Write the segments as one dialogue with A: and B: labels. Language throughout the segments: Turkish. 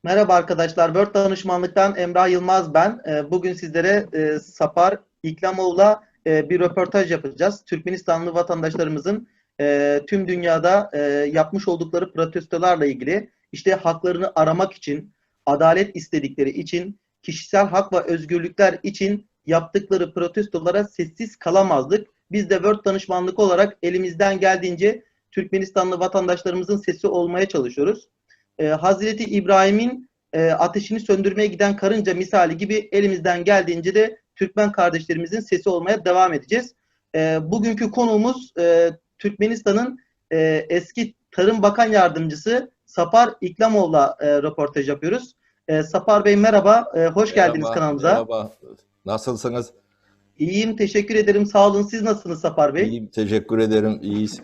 A: Merhaba arkadaşlar, Word Danışmanlık'tan Emrah Yılmaz ben. Bugün sizlere Sapar İklamoğlu'la bir röportaj yapacağız. Türkmenistanlı vatandaşlarımızın tüm dünyada yapmış oldukları protestolarla ilgili, işte haklarını aramak için, adalet istedikleri için, kişisel hak ve özgürlükler için yaptıkları protestolara sessiz kalamazdık. Biz de Word Danışmanlık olarak elimizden geldiğince Türkmenistanlı vatandaşlarımızın sesi olmaya çalışıyoruz. Hazreti İbrahim'in ateşini söndürmeye giden karınca misali gibi elimizden geldiğince de Türkmen kardeşlerimizin sesi olmaya devam edeceğiz. Bugünkü konuğumuz Türkmenistan'ın eski Tarım Bakan Yardımcısı Sapar İklamoğlu'la röportaj yapıyoruz. Sapar Bey merhaba, hoş geldiniz
B: Merhaba,
A: kanalımıza.
B: merhaba. Nasılsınız?
A: İyiyim, teşekkür ederim. Sağ olun. Siz nasılsınız Sapar Bey?
B: İyiyim, teşekkür ederim. İyiyiz.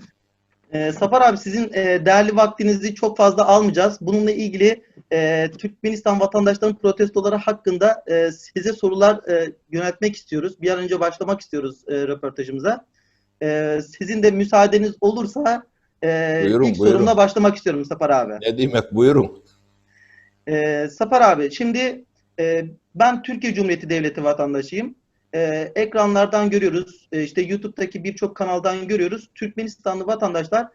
A: Safar abi sizin değerli vaktinizi çok fazla almayacağız. Bununla ilgili Türkmenistan vatandaşlarının protestoları hakkında size sorular yöneltmek istiyoruz. Bir an önce başlamak istiyoruz röportajımıza. Sizin de müsaadeniz olursa
B: Buyurun,
A: ilk
B: buyurun.
A: sorumla başlamak istiyorum Safar abi.
B: Ne demek buyurun?
A: Safar abi şimdi ben Türkiye Cumhuriyeti Devleti vatandaşıyım. Ekranlardan görüyoruz, işte YouTube'daki birçok kanaldan görüyoruz. Türkmenistanlı vatandaşlar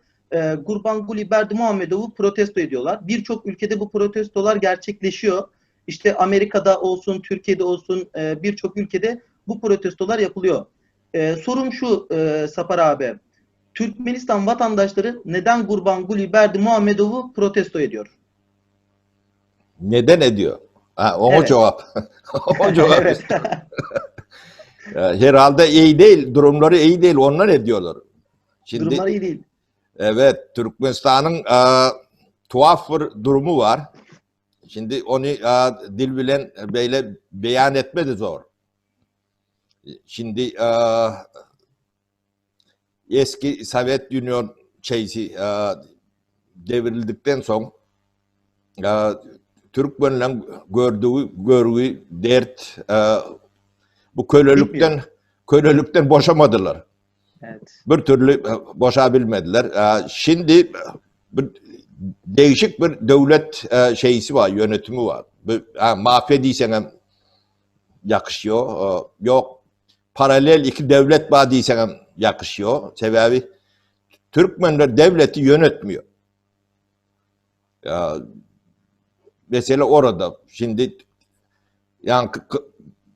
A: Gurbanguly Berdimuhamedov'u protesto ediyorlar. Birçok ülkede bu protestolar gerçekleşiyor. İşte Amerika'da olsun, Türkiye'de olsun birçok ülkede bu protestolar yapılıyor. Sorum şu Safar abi, Türkmenistan vatandaşları neden Gurbanguly Berdimuhamedov'u protesto ediyor?
B: Neden ediyor? Ha, o
A: Evet.
B: cevap. O cevap.
A: Evet.
B: Herhalde iyi değil, durumları iyi değil, onlar ediyorlar. Şimdi
A: Durumlar iyi değil.
B: evet, Türkmenistan'ın tuhaf bir durumu var. Şimdi onu dil bilen böyle beyan etme de zor. Şimdi eski Sovyet Union devrildikten sonra Türkmenlerin gördüğü dert bu
A: Bitmiyor.
B: kölelikten boşamadılar.
A: Evet.
B: Bir türlü boşabilmediler. Şimdi bir değişik bir devlet şeysi var, yönetimi var. Mahvediysen yakışıyor. Yok paralel iki devlet var diysen yakışıyor. Sebebi Türkmenler devleti yönetmiyor. Ya, mesela orada şimdi yani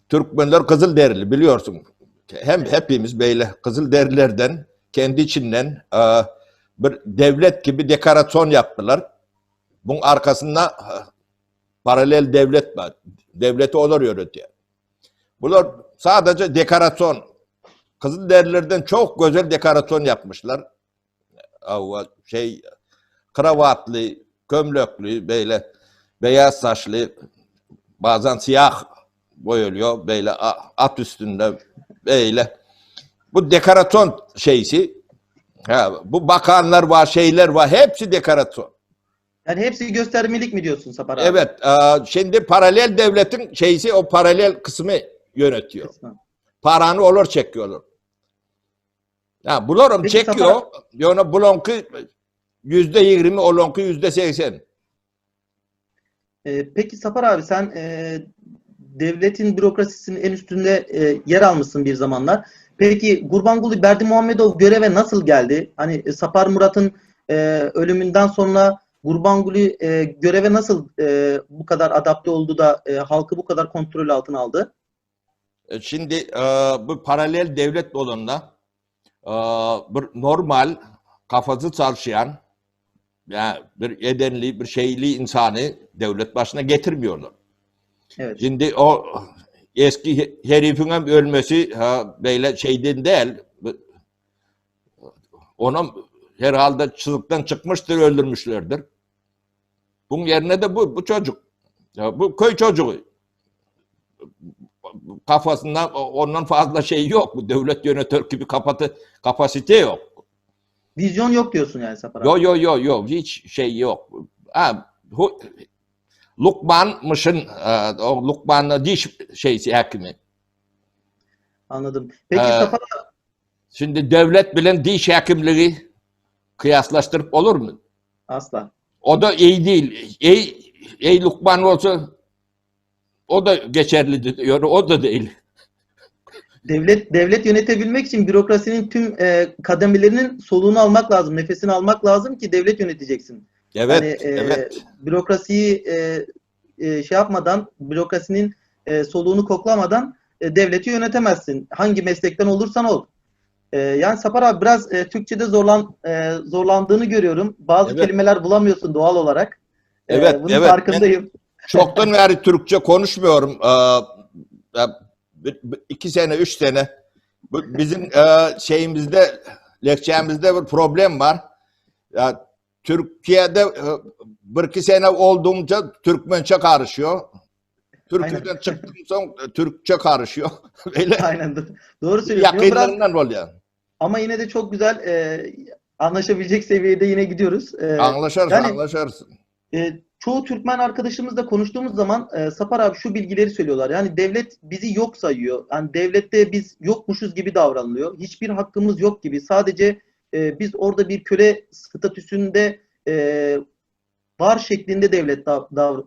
B: Türkmenler Kızılderili biliyorsun.
A: Evet.
B: Hepimiz böyle Kızılderililerden kendi içinden bir devlet gibi dekorasyon yaptılar. Bunun arkasında paralel devlet var. Devleti onlar yönetiyor. Bunlar sadece dekorasyon. Kızılderililerden çok güzel dekorasyon yapmışlar. Şey kravatlı, gömlekli, böyle beyaz saçlı, bazen siyah boyuluyor, böyle at üstünde böyle. Bu dekorasyon şeysi, bu bakanlar var, şeyler var, hepsi dekorasyon.
A: Yani hepsi göstermelik mi diyorsun Sapar abi?
B: Evet, şimdi paralel devletin şeysi o paralel kısmı yönetiyor.
A: Kısmen.
B: Paranı olur çekiyorlar. Bularım
A: Peki
B: çekiyor,
A: Sapar
B: yani bulonku %20, olonku %80.
A: peki Sapar abi sen devletin bürokrasisinin en üstünde yer almışsın bir zamanlar. Peki Gurbanguly Berdimuhamedov göreve nasıl geldi? Hani Sapar Murat'ın ölümünden sonra Gurbanguly göreve nasıl bu kadar adapte oldu da halkı bu kadar kontrol altına aldı?
B: Şimdi bu paralel devlet olanla bir normal kafası çalışan yani bir edenli bir şeyli insanı devlet başına getirmiyorlar.
A: Evet.
B: Şimdi o eski herifin ölmesi böyle şeyden değil. Onu herhalde çığlıktan çıkmıştır, öldürmüşlerdir. Bunun yerine de bu çocuk. Bu köy çocuğu. Kafasında ondan fazla şey yok. Bu devlet yönetör gibi kapasite yok.
A: Vizyon yok diyorsun yani Sapar
B: Yo
A: abi.
B: yo yo yo hiç şey yok. Lukman'mışın o Lukman'la diş şeysi hakimi.
A: Anladım.
B: E,
A: Peki Sapar
B: Şimdi devlet bilen diş hekimliği kıyaslaştırıp olur mu?
A: asla.
B: O da iyi değil. ey Lukman olsa o da geçerli diyor. O da değil.
A: Devlet yönetebilmek için bürokrasinin tüm kademelerinin soluğunu almak lazım, nefesini almak lazım ki devlet yöneteceksin. Yani
B: Evet, evet.
A: bürokrasiyi şey yapmadan, bürokrasinin soluğunu koklamadan devleti yönetemezsin. Hangi meslekten olursan ol. Yani Sapar abi biraz Türkçe'de zorlandığını görüyorum. Bazı
B: Evet,
A: kelimeler bulamıyorsun doğal olarak.
B: evet,
A: Bunun
B: evet. Ben
A: farkındayım.
B: çoktan beri Türkçe konuşmuyorum. 2 sene, 3 sene. Bizim şeyimizde, lekçemizde bir problem var. Ya, Türkiye'de 1-2 sene olduğunca Türkmençe karışıyor.
A: Aynen.
B: Türkiye'den çıktım son Türkçe karışıyor. Böyle
A: Aynen. Doğru söylüyorsun. Yo, biraz
B: yakınlarından oluyor.
A: ama yine de çok güzel anlaşabilecek seviyede yine gidiyoruz.
B: Anlaşırsın,
A: Yani
B: anlaşırsın.
A: çoğu Türkmen arkadaşımızla konuştuğumuz zaman Sapar abi şu bilgileri söylüyorlar. Yani devlet bizi yok sayıyor. Yani devlette biz yokmuşuz gibi davranılıyor. Hiçbir hakkımız yok gibi. Sadece biz orada bir köle statüsünde var şeklinde devlet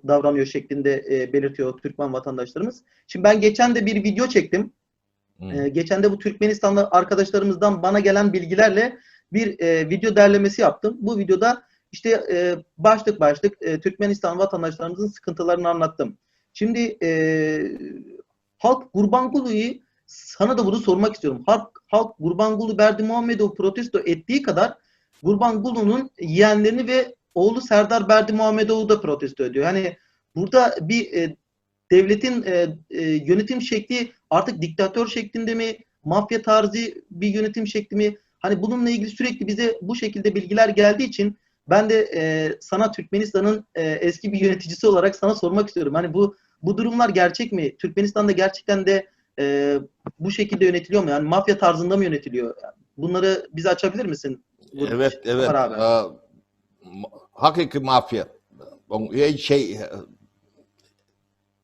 A: davranıyor şeklinde belirtiyor Türkmen vatandaşlarımız. Şimdi ben geçen de bir video çektim. Geçen de bu Türkmenistanlı arkadaşlarımızdan bana gelen bilgilerle bir video derlemesi yaptım. Bu videoda işte başlık başlık Türkmenistan vatandaşlarımızın sıkıntılarını anlattım. Şimdi halk Gurbanguly'u sana da bunu sormak istiyorum. Halk Gurbanguly Berdimuhamedov'u protesto ettiği kadar Gurbanguly'nin yeğenlerini ve oğlu Serdar Berdimuhamedov'u da protesto ediyor. Yani burada bir devletin yönetim şekli artık diktatör şeklinde mi, mafya tarzı bir yönetim şekli mi? Hani bununla ilgili sürekli bize bu şekilde bilgiler geldiği için ben de sana Türkmenistan'ın eski bir yöneticisi olarak sana sormak istiyorum. Hani bu durumlar gerçek mi? Türkmenistan'da gerçekten de bu şekilde yönetiliyor mu? Yani mafya tarzında mı yönetiliyor? Bunları bize açabilir misin?
B: Evet, evet.
A: Abi.
B: Hakiki mafya.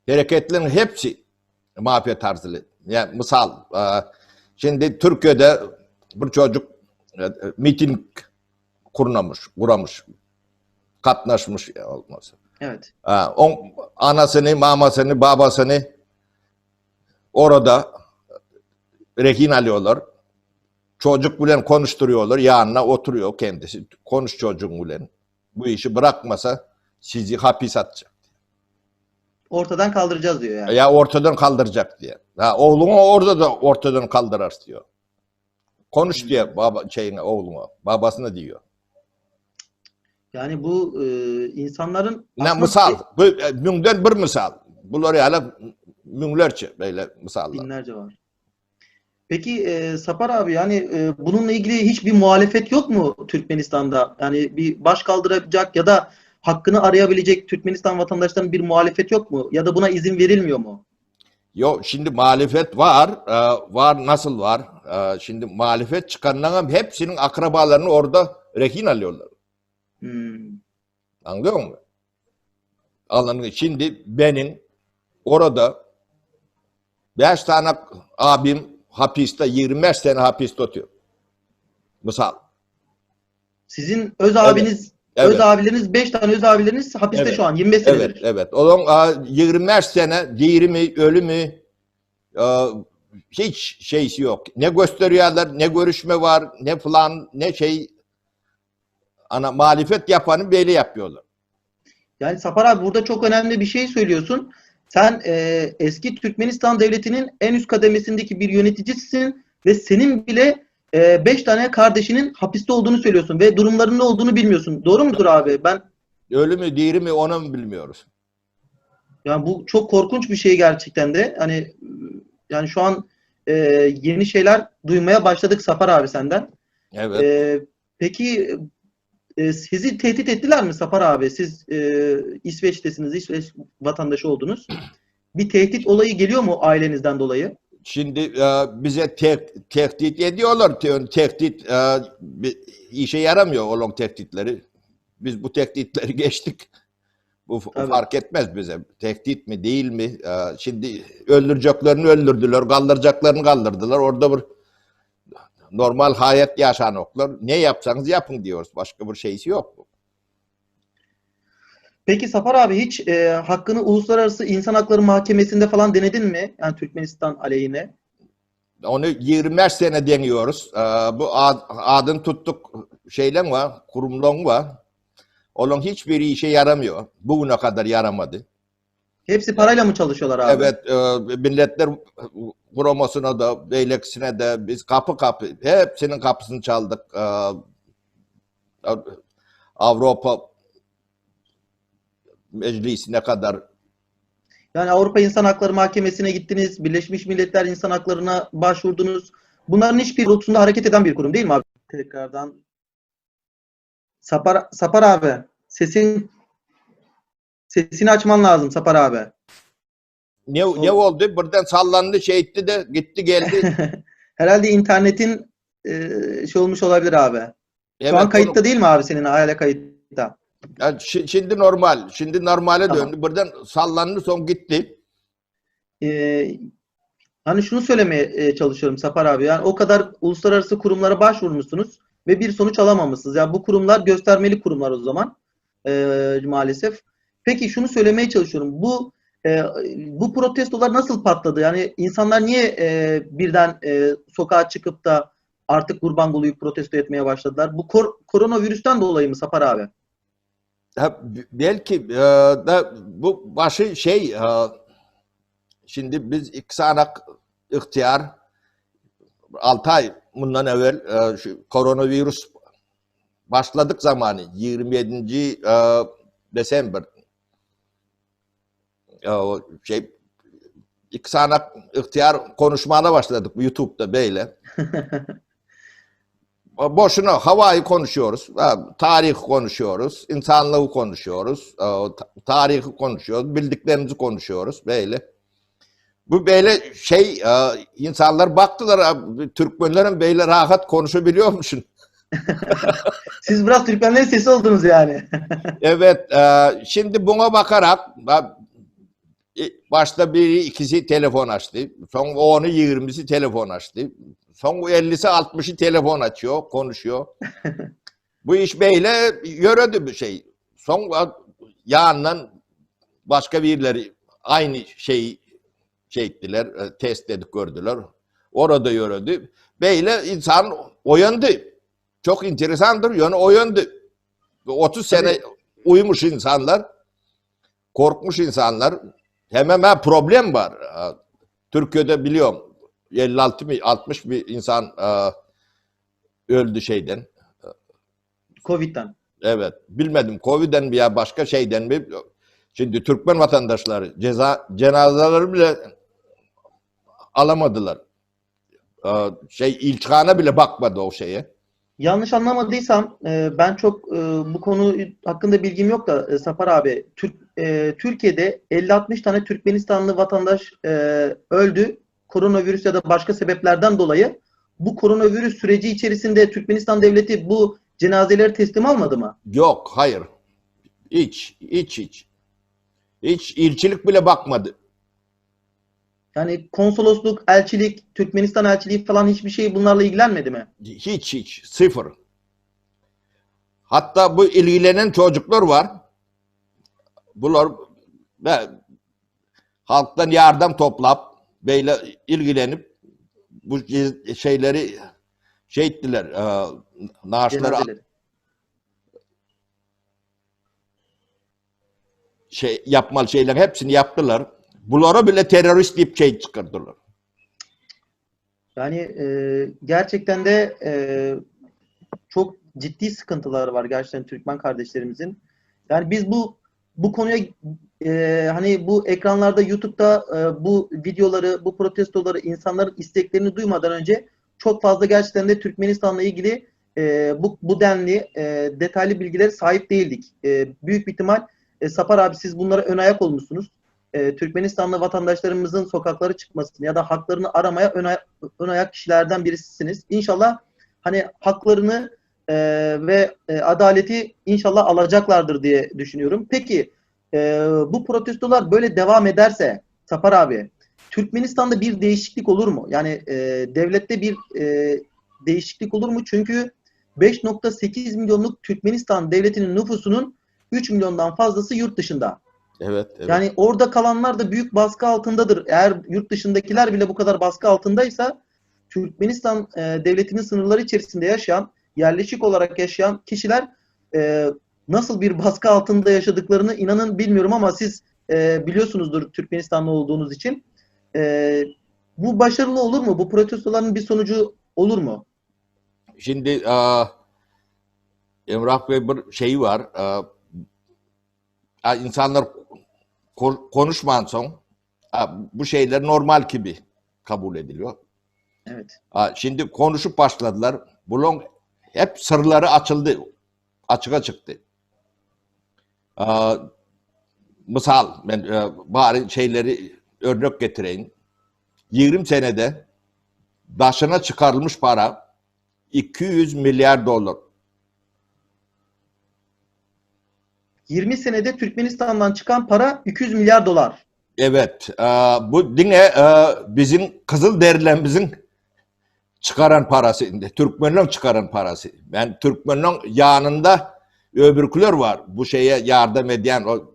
B: Hareketlerin hepsi mafya tarzı. Yani misal, şimdi Türkiye'de bir çocuk miting kuramış, katlaşmış olması.
A: Evet.
B: Anasını, mamasını, babasını orada rehin alıyorlar. Çocuk bilen konuşturuyorlar. Yanına oturuyor kendisi. Konuş çocuğun bilen. Bu işi bırakmasa sizi hapis atacak.
A: Ortadan kaldıracağız diyor yani.
B: Ya ortadan kaldıracak diye. Oğlunu orada da ortadan kaldırır diyor. Konuş diye oğluna, babasına diyor.
A: Yani bu insanların
B: Ne
A: aslında
B: misal? Münden bir misal. Bunları hala münlerce böyle misallar.
A: binlerce var. Peki Sapar abi yani bununla ilgili hiçbir muhalefet yok mu Türkmenistan'da? Yani bir baş kaldıracak ya da hakkını arayabilecek Türkmenistan vatandaşlarının bir muhalefet yok mu? Ya da buna izin verilmiyor mu?
B: Yok, şimdi muhalefet var. Var, nasıl var? Şimdi muhalefet çıkanların hepsinin akrabalarını orada rehin alıyorlar. Anlıyor musun? Şimdi benim orada 5 tane abim hapiste, 25 sene hapiste oturuyor. Misal.
A: Sizin öz abiniz,
B: evet.
A: öz abileriniz 5 tane öz abileriniz hapiste
B: Evet.
A: şu an 25 senedir.
B: Evet, evet. O zaman 25 sene dirimi, ölümü hiç şeysi yok. Ne gösteriyorlar, ne görüşme var, ne falan, ne şey. Muhalefet yapanı böyle yapıyorlar.
A: Yani Sapar abi burada çok önemli bir şey söylüyorsun. Sen eski Türkmenistan Devleti'nin en üst kademesindeki bir yöneticisisin ve senin bile 5 tane kardeşinin hapiste olduğunu söylüyorsun ve durumlarının ne olduğunu bilmiyorsun. Doğru mudur abi?
B: Ölü mü, diri mi onu mu bilmiyoruz.
A: Yani bu çok korkunç bir şey gerçekten de. Hani yani şu an yeni şeyler duymaya başladık Sapar abi senden.
B: Evet.
A: Peki sizi tehdit ettiler mi Sapar abi? Siz İsveç'tesiniz, İsveç vatandaşı oldunuz. Bir tehdit olayı geliyor mu ailenizden dolayı?
B: Şimdi bize tehdit ediyorlar. Tehdit işe yaramıyor olan tehditleri. Biz bu tehditleri geçtik. Bu fark etmez bize. Tehdit mi değil mi? Şimdi öldüreceklerini öldürdüler, kaldıracaklarını kaldırdılar. Orada bir normal hayat yaşanoklar. Ne yapsanız yapın diyoruz. Başka bir şeysi yok.
A: Peki Sapar abi hiç hakkını Uluslararası İnsan Hakları Mahkemesi'nde falan denedin mi? Yani Türkmenistan aleyhine.
B: Onu 25 sene deniyoruz. Bu adın tuttuk şeylen var, kurumlan var. Onun hiçbiri işe yaramıyor. Bugüne kadar yaramadı.
A: Hepsi parayla mı çalışıyorlar abi?
B: Evet, milletler promosuna da, beyleksine de biz kapı kapı hepsinin kapısını çaldık. Avrupa Meclisi'ne kadar.
A: Yani Avrupa İnsan Hakları Mahkemesi'ne gittiniz, Birleşmiş Milletler İnsan Hakları'na başvurdunuz. Bunların hiçbir doğrultusunda hareket eden bir kurum değil mi abi? Tekrardan. Sapar abi, sesini açman lazım Sapar abi.
B: Ne oldu? Buradan sallandı, şey etti de gitti geldi.
A: Herhalde internetin şey olmuş olabilir abi. Şu an
B: Evet,
A: kayıtta değil mi abi senin hala kayıtta?
B: yani şimdi normal. Şimdi normale
A: Tamam.
B: döndü. Buradan sallandı, son gitti.
A: Ee, Hani şunu söylemeye çalışıyorum Sapar abi. Yani o kadar uluslararası kurumlara başvurmuşsunuz ve bir sonuç alamamışsınız. Yani bu kurumlar göstermeli kurumlar o zaman maalesef. Peki şunu söylemeye çalışıyorum. Bu protestolar nasıl patladı? Yani insanlar niye birden sokağa çıkıp da artık Gurbangulyu'yu protesto etmeye başladılar? Bu koronavirüsten dolayı mı Sapar abi?
B: Belki da bu başı şey şimdi biz İksanak ihtiyar 6 ay bundan evvel şu koronavirüs başladık zamanı 27. Desember şey İksanak ihtiyar konuşmana başladık YouTube'da böyle. Boşuna havayı konuşuyoruz, tarih konuşuyoruz, insanlığı konuşuyoruz, tarihi konuşuyoruz, bildiklerimizi konuşuyoruz böyle. Bu böyle şey insanlar baktılar Türkmenlerin böyle rahat konuşabiliyormuşsun.
A: Siz biraz Türkmenlerin sesi oldunuz yani.
B: Evet, şimdi buna bakarak başta biri ikisi telefon açtı, son 10'u 20'si telefon açtı, son 50'si 60'ı telefon açıyor, konuşuyor. Bu iş böyle yürüdü bir şey. Son yandan başka birileri aynı şeyi şey ettiler, test edip gördüler. Orada yürüdü. Böyle insan uyandı. Çok enteresandır. Yani uyandı. 30 sene
A: Tabii.
B: uyumuş insanlar, korkmuş insanlar. Hemen problem var. Türkiye'de biliyorum 56 mi 60 bir insan öldü şeyden.
A: Covid'den.
B: Evet. Bilmedim Covid'den mi ya başka şeyden mi? Şimdi Türkmen vatandaşları cenazeleri bile alamadılar. İlçihana bile bakmadı o şeye.
A: Yanlış anlamadıysam ben çok bu konu hakkında bilgim yok da Sapar abi Türkiye'de 50-60 tane Türkmenistanlı vatandaş öldü. Koronavirüs ya da başka sebeplerden dolayı bu koronavirüs süreci içerisinde Türkmenistan devleti bu cenazeleri teslim almadı mı?
B: Yok, hayır. Hiç. Hiç ilçilik bile bakmadı.
A: Yani konsolosluk, elçilik, Türkmenistan elçiliği falan hiçbir şey bunlarla ilgilenmedi mi?
B: Hiç. Sıfır. Hatta bu ilgilenen çocuklar var. Bunlar halktan yardım toplayıp böyle ilgilenip bu şeyleri şey ettiler. Naaşları
A: Cenazeleri.
B: yapmalı şeyler hepsini yaptılar. Bunlara bile terörist deyip şey çıkardılar.
A: Yani gerçekten de çok ciddi sıkıntıları var gerçekten Türkmen kardeşlerimizin. Yani biz bu konuya hani bu ekranlarda YouTube'da bu videoları, bu protestoları, insanların isteklerini duymadan önce çok fazla gerçekten de Türkmenistan'la ilgili bu denli detaylı bilgilere sahip değildik. Büyük bir ihtimal Sapar abi siz bunlara ön ayak olmuşsunuz. Türkmenistanlı vatandaşlarımızın sokaklara çıkmasını ya da haklarını aramaya ön ayak kişilerden birisisiniz. İnşallah hani haklarını ve adaleti inşallah alacaklardır diye düşünüyorum. Peki bu protestolar böyle devam ederse Sapar abi Türkmenistan'da bir değişiklik olur mu? Yani devlette bir değişiklik olur mu? Çünkü 5,8 milyonluk Türkmenistan devletinin nüfusunun 3 milyondan fazlası yurt dışında.
B: Evet, evet.
A: Yani orada kalanlar da büyük baskı altındadır. Eğer yurt dışındakiler bile bu kadar baskı altındaysa Türkmenistan devletinin sınırları içerisinde yaşayan, yerleşik olarak yaşayan kişiler nasıl bir baskı altında yaşadıklarını inanın bilmiyorum ama siz biliyorsunuzdur Türkmenistanlı olduğunuz için. Bu başarılı olur mu? Bu protestoların bir sonucu olur mu?
B: Şimdi Emrah Bey bir şeyi var. İnsanlar konuşman son bu şeyler normal gibi kabul ediliyor.
A: Evet.
B: Şimdi konuşup başladılar. Bunun hep sırları açıldı. Açığa çıktı. Misal ben bari şeyleri örnek getireyim. 20 senede başına çıkarılmış para 200 milyar dolar.
A: 20 senede Türkmenistan'dan çıkan para 200 milyar dolar.
B: Evet. Bu yine bizim Kızılderililerimizin çıkaran parası. Türkmenlerin çıkaran parası. Ben Türkmenlerin yanında öbürküler var. Bu şeye yardım eden o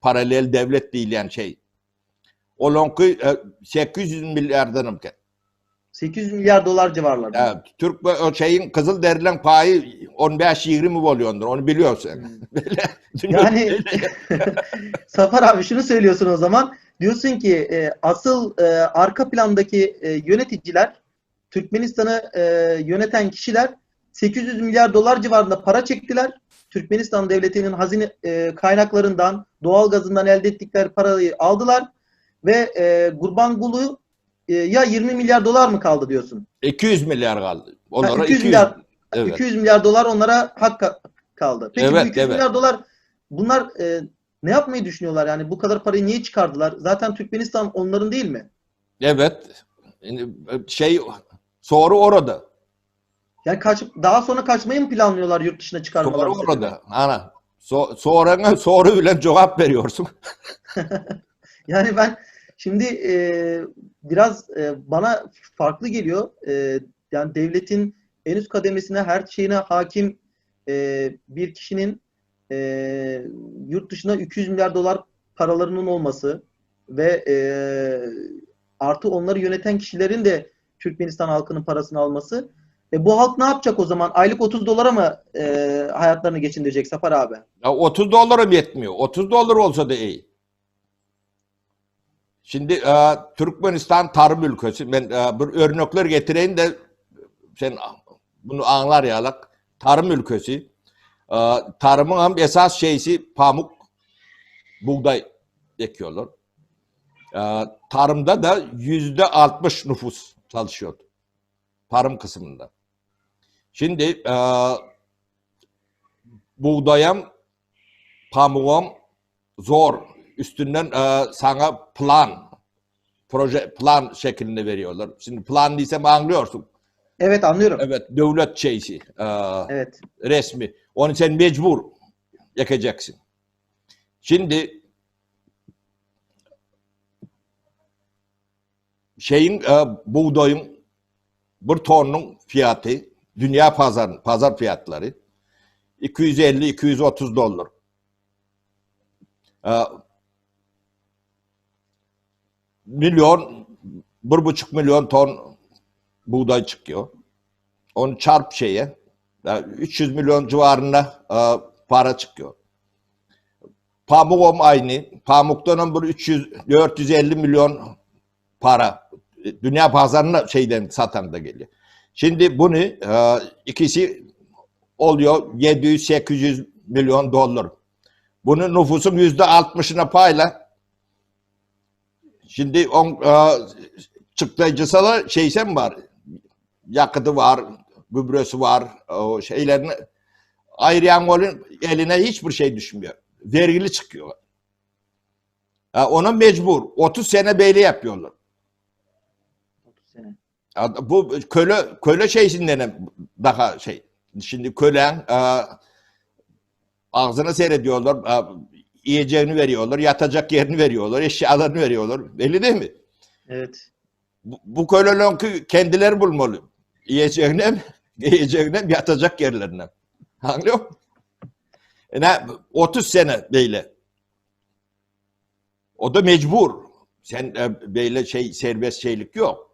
B: paralel devlet diyen şey. O lonku 800 milyardanım ki.
A: 800 milyar dolar civarlarında.
B: Evet, Türk o şeyin Kızılderililerin payı 15-20 milyondur. Onu biliyorsun.
A: Yani Safar abi şunu söylüyorsun o zaman. Diyorsun ki asıl arka plandaki yöneticiler, Türkmenistan'ı yöneten kişiler 800 milyar dolar civarında para çektiler. Türkmenistan devletinin hazine kaynaklarından, doğal gazından elde ettikleri parayı aldılar ve Gurbanguly ya 20 milyar dolar mı kaldı diyorsun?
B: 200 milyar kaldı. Onlara
A: 200 milyar
B: evet.
A: 200 milyar dolar onlara hak kaldı. Peki
B: Evet,
A: bu 200 milyar dolar bunlar ne yapmayı düşünüyorlar? Yani bu kadar parayı niye çıkardılar? Zaten Türkmenistan onların değil mi?
B: Evet. Şey soru orada.
A: Yani daha sonra kaçmayı mı planlıyorlar yurt dışına çıkarmaları?
B: Soru orada. Ana. Sonra soru bile cevap veriyorsun.
A: Yani ben şimdi biraz bana farklı geliyor. Yani devletin en üst kademesine, her şeyine hakim bir kişinin yurt dışına 200 milyar dolar paralarının olması ve artı onları yöneten kişilerin de Türkmenistan halkının parasını alması. Bu halk ne yapacak o zaman? Aylık 30 dolara mı hayatlarını geçindirecek Safar abi?
B: Ya 30 dolarım yetmiyor. 30 dolar olsa da iyi. Şimdi Türkmenistan tarım ülkesi. Ben bir örnekler getireyim de sen bunu anlar yalak. Tarım ülkesi. Tarımın hem esas şeysi pamuk, buğday ekiyorlar. Tarımda da %60 nüfus çalışıyordu. Tarım kısmında. Şimdi buğdayım, pamuğum zor. Üstünden sana proje plan şeklinde veriyorlar. Şimdi plan değilsem anlıyorsun.
A: Evet anlıyorum.
B: Evet, devlet şeysi,
A: Evet.
B: resmi. Onu sen mecbur yakacaksın. Şimdi buğdayın bir tonun fiyatı, dünya pazar fiyatları 250-230 dolar. Bir buçuk milyon ton buğday çıkıyor. Onu çarp şeye, 300 milyon civarında para çıkıyor. Pamuğum aynı. Pamuktan bir 450 milyon para. Dünya pazarına şeyden satan da geliyor. Şimdi bunu ikisi oluyor 700-800 milyon dolar. Bunun nüfusun %60'ına payla. Şimdi çıktıcısı da şeyse mi var? Yakıtı var, gübresi var, o şeylerini ayırayan olun eline hiçbir şey düşmüyor. Vergili çıkıyor. Ona mecbur. 30 sene böyle yapıyorlar.
A: 30 sene.
B: Bu köle şeysinden daha şey. Şimdi kölen ağzını seyrediyorlar, yiyeceğini veriyorlar, yatacak yerini veriyorlar, eşyalarını veriyorlar. Belli değil mi?
A: Evet.
B: Bu kölelerin kendileri bulmalı. Yiyeceğine, yiyeceğine, yatacak yerlerine. Anlıyor musun? Ne 30 sene böyle. O da mecbur. Sen böyle serbest şeylik yok.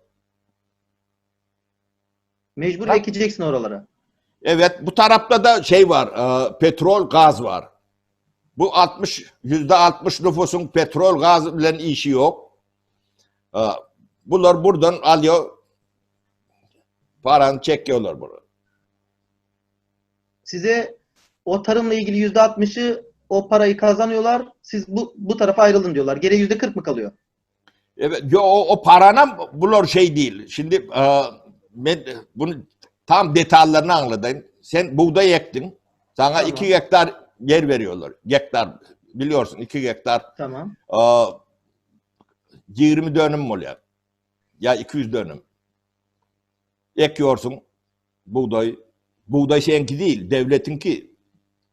A: Mecbur
B: Bak,
A: ekeceksin oralara.
B: evet, bu tarafta da var. Petrol, gaz var. Bu %60 nüfusun petrol, gaz ile işi yok. E, Bunlar buradan alıyor, paranı çekiyorlar bunu.
A: Size o tarımla ilgili %60'ı o parayı kazanıyorlar. Siz bu tarafa ayrılın diyorlar. Geriye %40 mı kalıyor?
B: Evet, o parana bunlar değil. Şimdi ben bunu tam detaylarını anladım. Sen buğday ektin. Sana
A: Tamam.
B: 2 hektar yer veriyorlar. Hektar, biliyorsun, 2 hektar
A: Tamam.
B: 20 dönüm mü oluyor? Ya 200 dönüm. Ekiyorsun buğday. Buğday seninki değil, devletinki.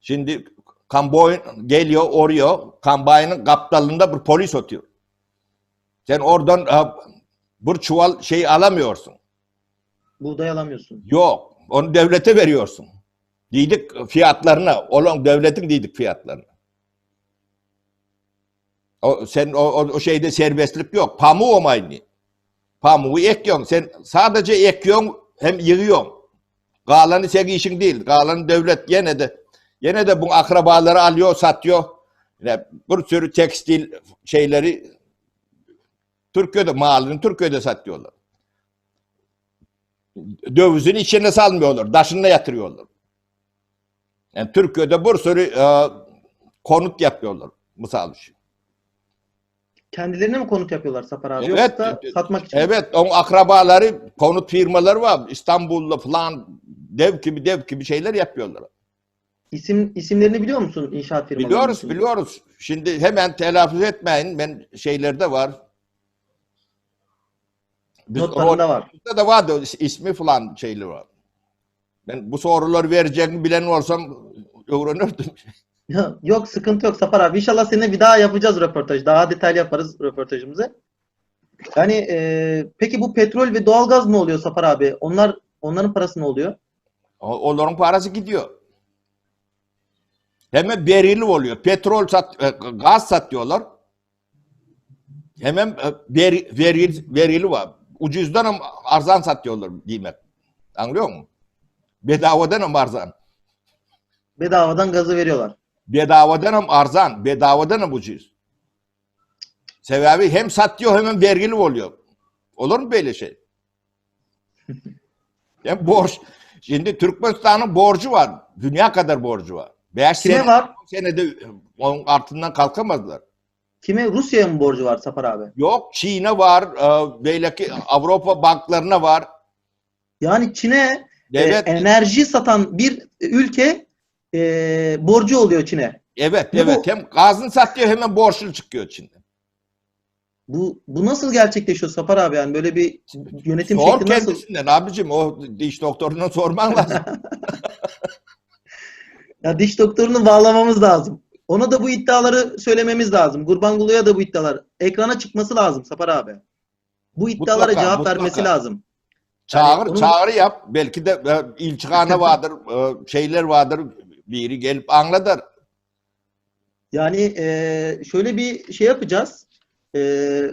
B: Şimdi kamboyun geliyor, oraya, kambayının kaptalında bir polis oturuyor. Sen oradan bir çuval alamıyorsun.
A: Buğday alamıyorsun.
B: Yok. Onu devlete veriyorsun. Dedik fiyatlarına. Olan devletin dedik fiyatlarına. O şeyde serbestlik yok. Pamuğu mu aynı? Pamuğu ekiyorsun. Sen sadece ekiyorsun, hem yığıyorsun. Kalanı senin işin değil. Kalanı devlet yine de bu akrabaları alıyor, satıyor. Yani bir sürü tekstil şeyleri malını Türkiye'de satıyorlar. Dövizin içine salmıyorlar. Taşına yatırıyorlar. Yani Türkiye'de bir sürü konut yapıyorlar. Misal için.
A: Kendilerine mi konut yapıyorlar Sapar abi?
B: Evet.
A: Yoksa satmak için mi?
B: Evet. Onun akrabaları, konut firmaları var. İstanbul'da falan dev gibi şeyler yapıyorlar.
A: İsimlerini biliyor musun inşaat firmalarının?
B: Biliyoruz. Şimdi hemen telaffuz etmeyin. Ben şeylerde var.
A: Notlarında var.
B: Rolümüzde de vardı. İsmi falan şeyleri var. Ben bu soruları vereceğimi bilen olsam öğrenirdim.
A: Yok, sıkıntı yok Sapar abi. İnşallah seninle bir daha yapacağız röportaj. Daha detaylı yaparız röportajımızı. Yani peki bu petrol ve doğalgaz ne oluyor Sapar abi? Onların parası ne oluyor?
B: Onların parası gidiyor. Hemen verili oluyor. Gaz satıyorlar. Hemen verili var. Ucuzdan ama arzan satıyorlar demek. Anlıyor musun? Bedavadan ama arzan.
A: Bedavadan gazı veriyorlar.
B: Bedavadan ama arzan. Bedavadan ama ucuz. Sebebi hem satıyor hem vergili oluyor. Olur mu böyle şey? Hem borç. Şimdi Türkmenistan'ın borcu var. Dünya kadar borcu var. 5
A: Kime var?
B: senede onun altından kalkamazlar.
A: Kime? Rusya'ya mı borcu var Sapar abi?
B: Yok, Çin'e var, belki Avrupa banklarına var.
A: Yani Çin'e
B: Evet,
A: enerji satan bir ülke borcu oluyor Çin'e.
B: evet.
A: Bu
B: Hem gazını satıyor, hemen borçlu çıkıyor Çin'de.
A: bu nasıl gerçekleşiyor Sapar abi? Yani böyle bir yönetim
B: Sor
A: şekli nasıl?
B: kendisinden abicim, o diş doktoruna sorman lazım.
A: Ya diş doktorunu bağlamamız lazım. Ona da bu iddiaları söylememiz lazım. Gurbangulı'ya da bu iddialar. Ekrana çıkması lazım Sapar abi. Bu iddialara
B: Mutlaka,
A: cevap vermesi
B: mutlaka.
A: lazım. Yani onun
B: Çağrı yap. Belki de ilçihane vardır, şeyler vardır. Biri gelip anlatır.
A: yani şöyle bir şey yapacağız.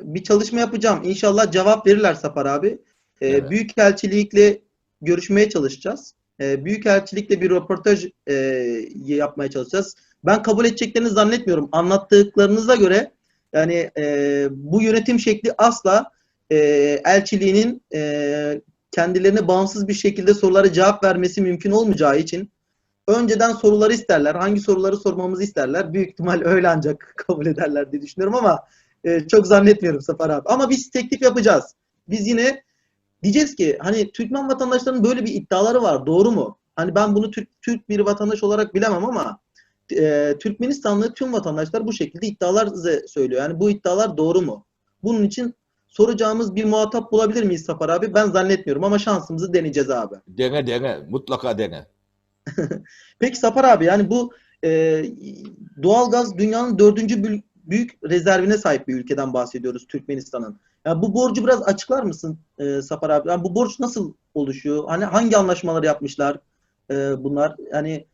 A: Bir çalışma yapacağım. İnşallah cevap verirler Sapar abi.
B: Evet.
A: Büyükelçilikle görüşmeye çalışacağız. Büyükelçilikle bir röportaj yapmaya çalışacağız. Ben kabul edeceklerini zannetmiyorum. Anlattıklarınıza göre yani bu yönetim şekli asla elçiliğinin kendilerine bağımsız bir şekilde sorulara cevap vermesi mümkün olmayacağı için önceden soruları isterler. Hangi soruları sormamızı isterler. Büyük ihtimal öyle ancak kabul ederler diye düşünüyorum ama çok zannetmiyorum Safar abi. Ama biz teklif yapacağız. Biz yine diyeceğiz ki hani Türkmen vatandaşlarının böyle bir iddiaları var. Doğru mu? Hani ben bunu Türk bir vatandaş olarak bilemem ama Türkmenistanlı tüm vatandaşlar bu şekilde iddialar söylüyor. Yani bu iddialar doğru mu? Bunun için soracağımız bir muhatap bulabilir miyiz Safar abi? Ben zannetmiyorum ama şansımızı deneyeceğiz abi.
B: Dene. Mutlaka dene.
A: Peki Sapar abi yani bu doğalgaz dünyanın dördüncü büyük rezervine sahip bir ülkeden bahsediyoruz Türkmenistan'ın. Yani bu borcu biraz açıklar mısın Sapar abi? Yani bu borç nasıl oluşuyor? Hani hangi anlaşmaları yapmışlar bunlar? Yani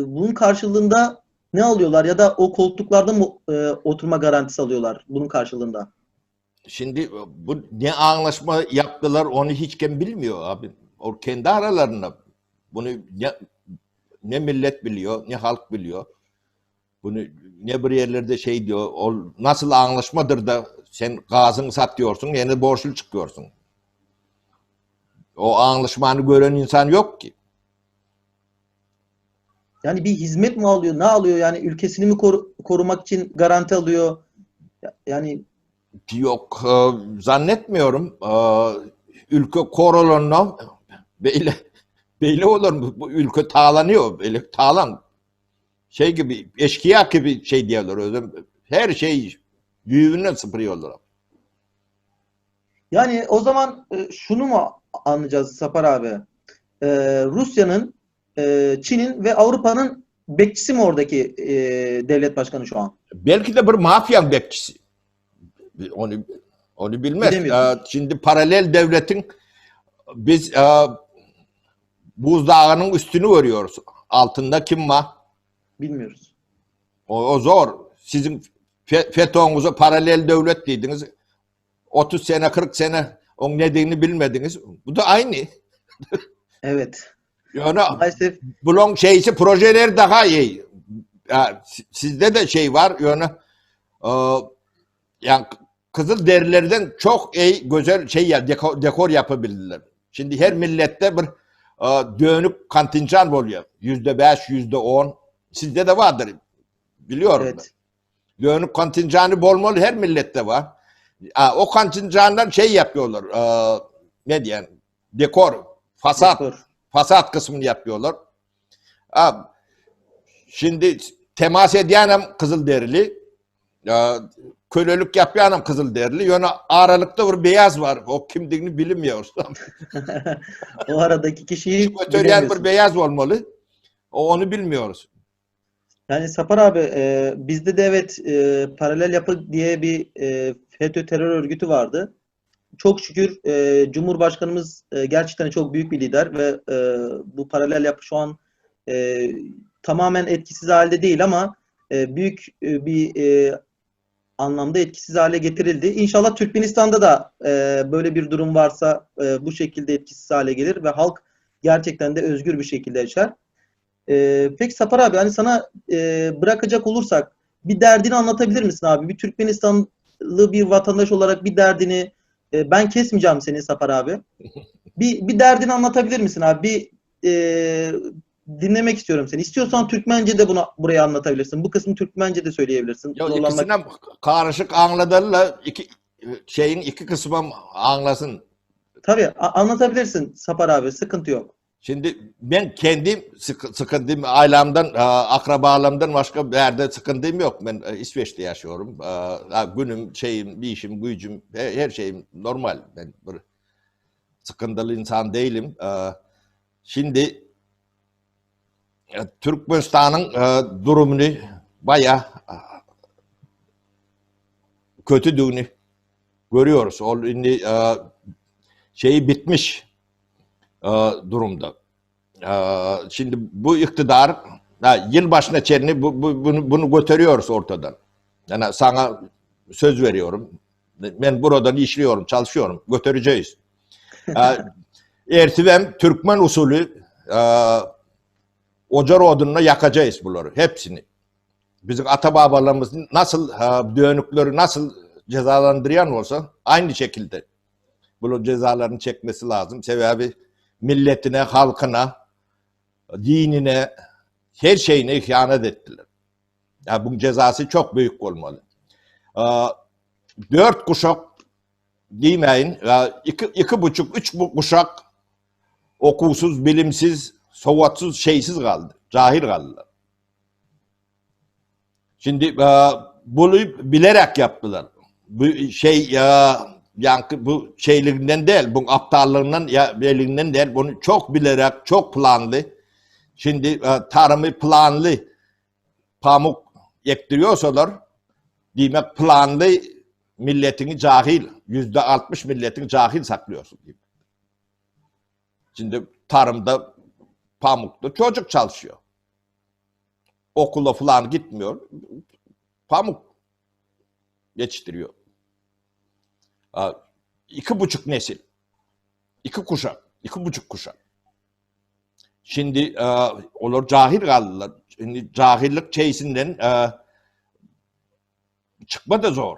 A: bunun karşılığında ne alıyorlar ya da o koltuklarda mı oturma garantisi alıyorlar bunun karşılığında?
B: Şimdi bu ne anlaşma yaptılar onu hiç kim bilmiyor abi. O kendi aralarında. Bunu ne millet biliyor, ne halk biliyor. Bunu ne bir yerlerde şey diyor, o nasıl anlaşmadır da sen gazını satıyorsun, yine borçlu çıkıyorsun. O anlaşmanı gören insan yok ki.
A: Yani bir hizmet mi alıyor? Ne alıyor? Yani ülkesini mi korumak için garanti alıyor? Yani
B: Yok, zannetmiyorum. Ülke korolundan böyle olur mu? Bu ülke tağlanıyor, böyle tağlan. Şey gibi, eşkıya gibi şey diyorlar. Her şey yüğünle sıfırıyorlar.
A: yani o zaman şunu mu anlayacağız Sapar abi? Rusya'nın, Çin'in ve Avrupa'nın bekçisi mi oradaki devlet başkanı şu an?
B: Belki de bir mafya bekçisi. Onu onu bilmez.
A: Bilemiyorsun.
B: Şimdi paralel devletin biz buzdağının üstünü örüyoruz. Altında kim var?
A: Bilmiyoruz.
B: O zor. Sizin FETÖ'nüze paralel devlet dediniz. 30 sene 40 sene onun nedenini bilmediniz. Bu da aynı.
A: Evet.
B: Yani
A: Maalesef
B: bunun şeysi projeleri daha iyi. Ya, sizde de şey var yani e, yani Kızılderililerden çok iyi güzel şey ya dekor yapabildiler. Şimdi her millette bir dönük kontenjan oluyor. %5, %10. Sizde de vardır. Biliyorum ben.
A: evet.
B: Dönük kontenjanı bol bol her millette var. O kontenjandan şey yapıyorlar. Ne diyen? Dekor, fasat.
A: Dekor.
B: Fasat kısmını yapıyorlar. Şimdi temas ediyenim Kızılderili. Kölelik yapıyanım Kızılderili. Yani aralıkta bir beyaz var. O kimliğini bilmiyoruz.
A: O aradaki kişiyi
B: Götüren
A: bilemiyorsun.
B: bir beyaz olmalı. Onu bilmiyoruz.
A: Yani Sapar abi, bizde de evet, paralel yapı diye bir FETÖ terör örgütü vardı. Çok şükür Cumhurbaşkanımız gerçekten çok büyük bir lider ve bu paralel yapı şu an e, tamamen etkisiz halde değil ama büyük bir anlamda etkisiz hale getirildi. İnşallah Türkmenistan'da da böyle bir durum varsa bu şekilde etkisiz hale gelir ve halk gerçekten de özgür bir şekilde yaşar. Peki Sapar abi, hani sana bırakacak olursak bir derdini anlatabilir misin abi? Bir Türkmenistanlı bir vatandaş olarak bir derdini, ben kesmeyeceğim seni Sapar abi. Bir derdini anlatabilir misin abi? Dinlemek istiyorum seni. İstiyorsan Türkmence de buraya anlatabilirsin. Bu kısmı Türkmence de söyleyebilirsin.
B: Ya
A: Zorlanmak.
B: ikisine karışık anladığıyla şeyin iki kısmı anlasın.
A: Tabii anlatabilirsin Sapar abi. Sıkıntı yok.
B: Şimdi ben kendim sıkıntım ailemden, akrabalarımdan başka bir yerde sıkıntım yok. Ben İsveç'te yaşıyorum. Günüm, şeyim, bir işim, gücüm, her şeyim normal. Ben bir sıkıntılı insan değilim. Şimdi Türkmenistan'ın durumunu bayağı kötüdüğünü görüyoruz. O şimdi şeyi bitmiş durumda. Şimdi bu iktidar yılbaşına çerini bunu götürüyoruz ortadan. Yani sana söz veriyorum. Ben buradan işliyorum, çalışıyorum. Götüreceğiz. Ertivem Türkmen usulü ocar odununa yakacağız bunları. Hepsini. Bizim atababalarımız nasıl dönükleri nasıl cezalandırıyan olsa aynı şekilde bunun cezalarını çekmesi lazım. Sebebi milletine, halkına, dinine, her şeyine ihanet ettiler. Yani bunun cezası çok büyük olmalı. 4 kuşak demeyin, 2,5-3 kuşak okulsuz, bilimsiz, savatsız, şeysiz kaldı. Cahil kaldılar. Şimdi bunu bilerek yaptılar. Bu şey yankı bu şeyliğinden değil, bu aptallığından ya belirliğinden değil, bunu çok bilerek, çok planlı. Şimdi tarımı planlı pamuk ektiriyorsalar, demek planlı milletini cahil, %60 milletini cahil saklıyorsun. Şimdi tarımda, pamukta çocuk çalışıyor. okula falan gitmiyor. Pamuk yetiştiriyor. 2,5 nesil. 2 kuşak. 2,5 kuşak. Şimdi onlar cahil kaldılar. Şimdi cahillik şeysinden çıkma da zor.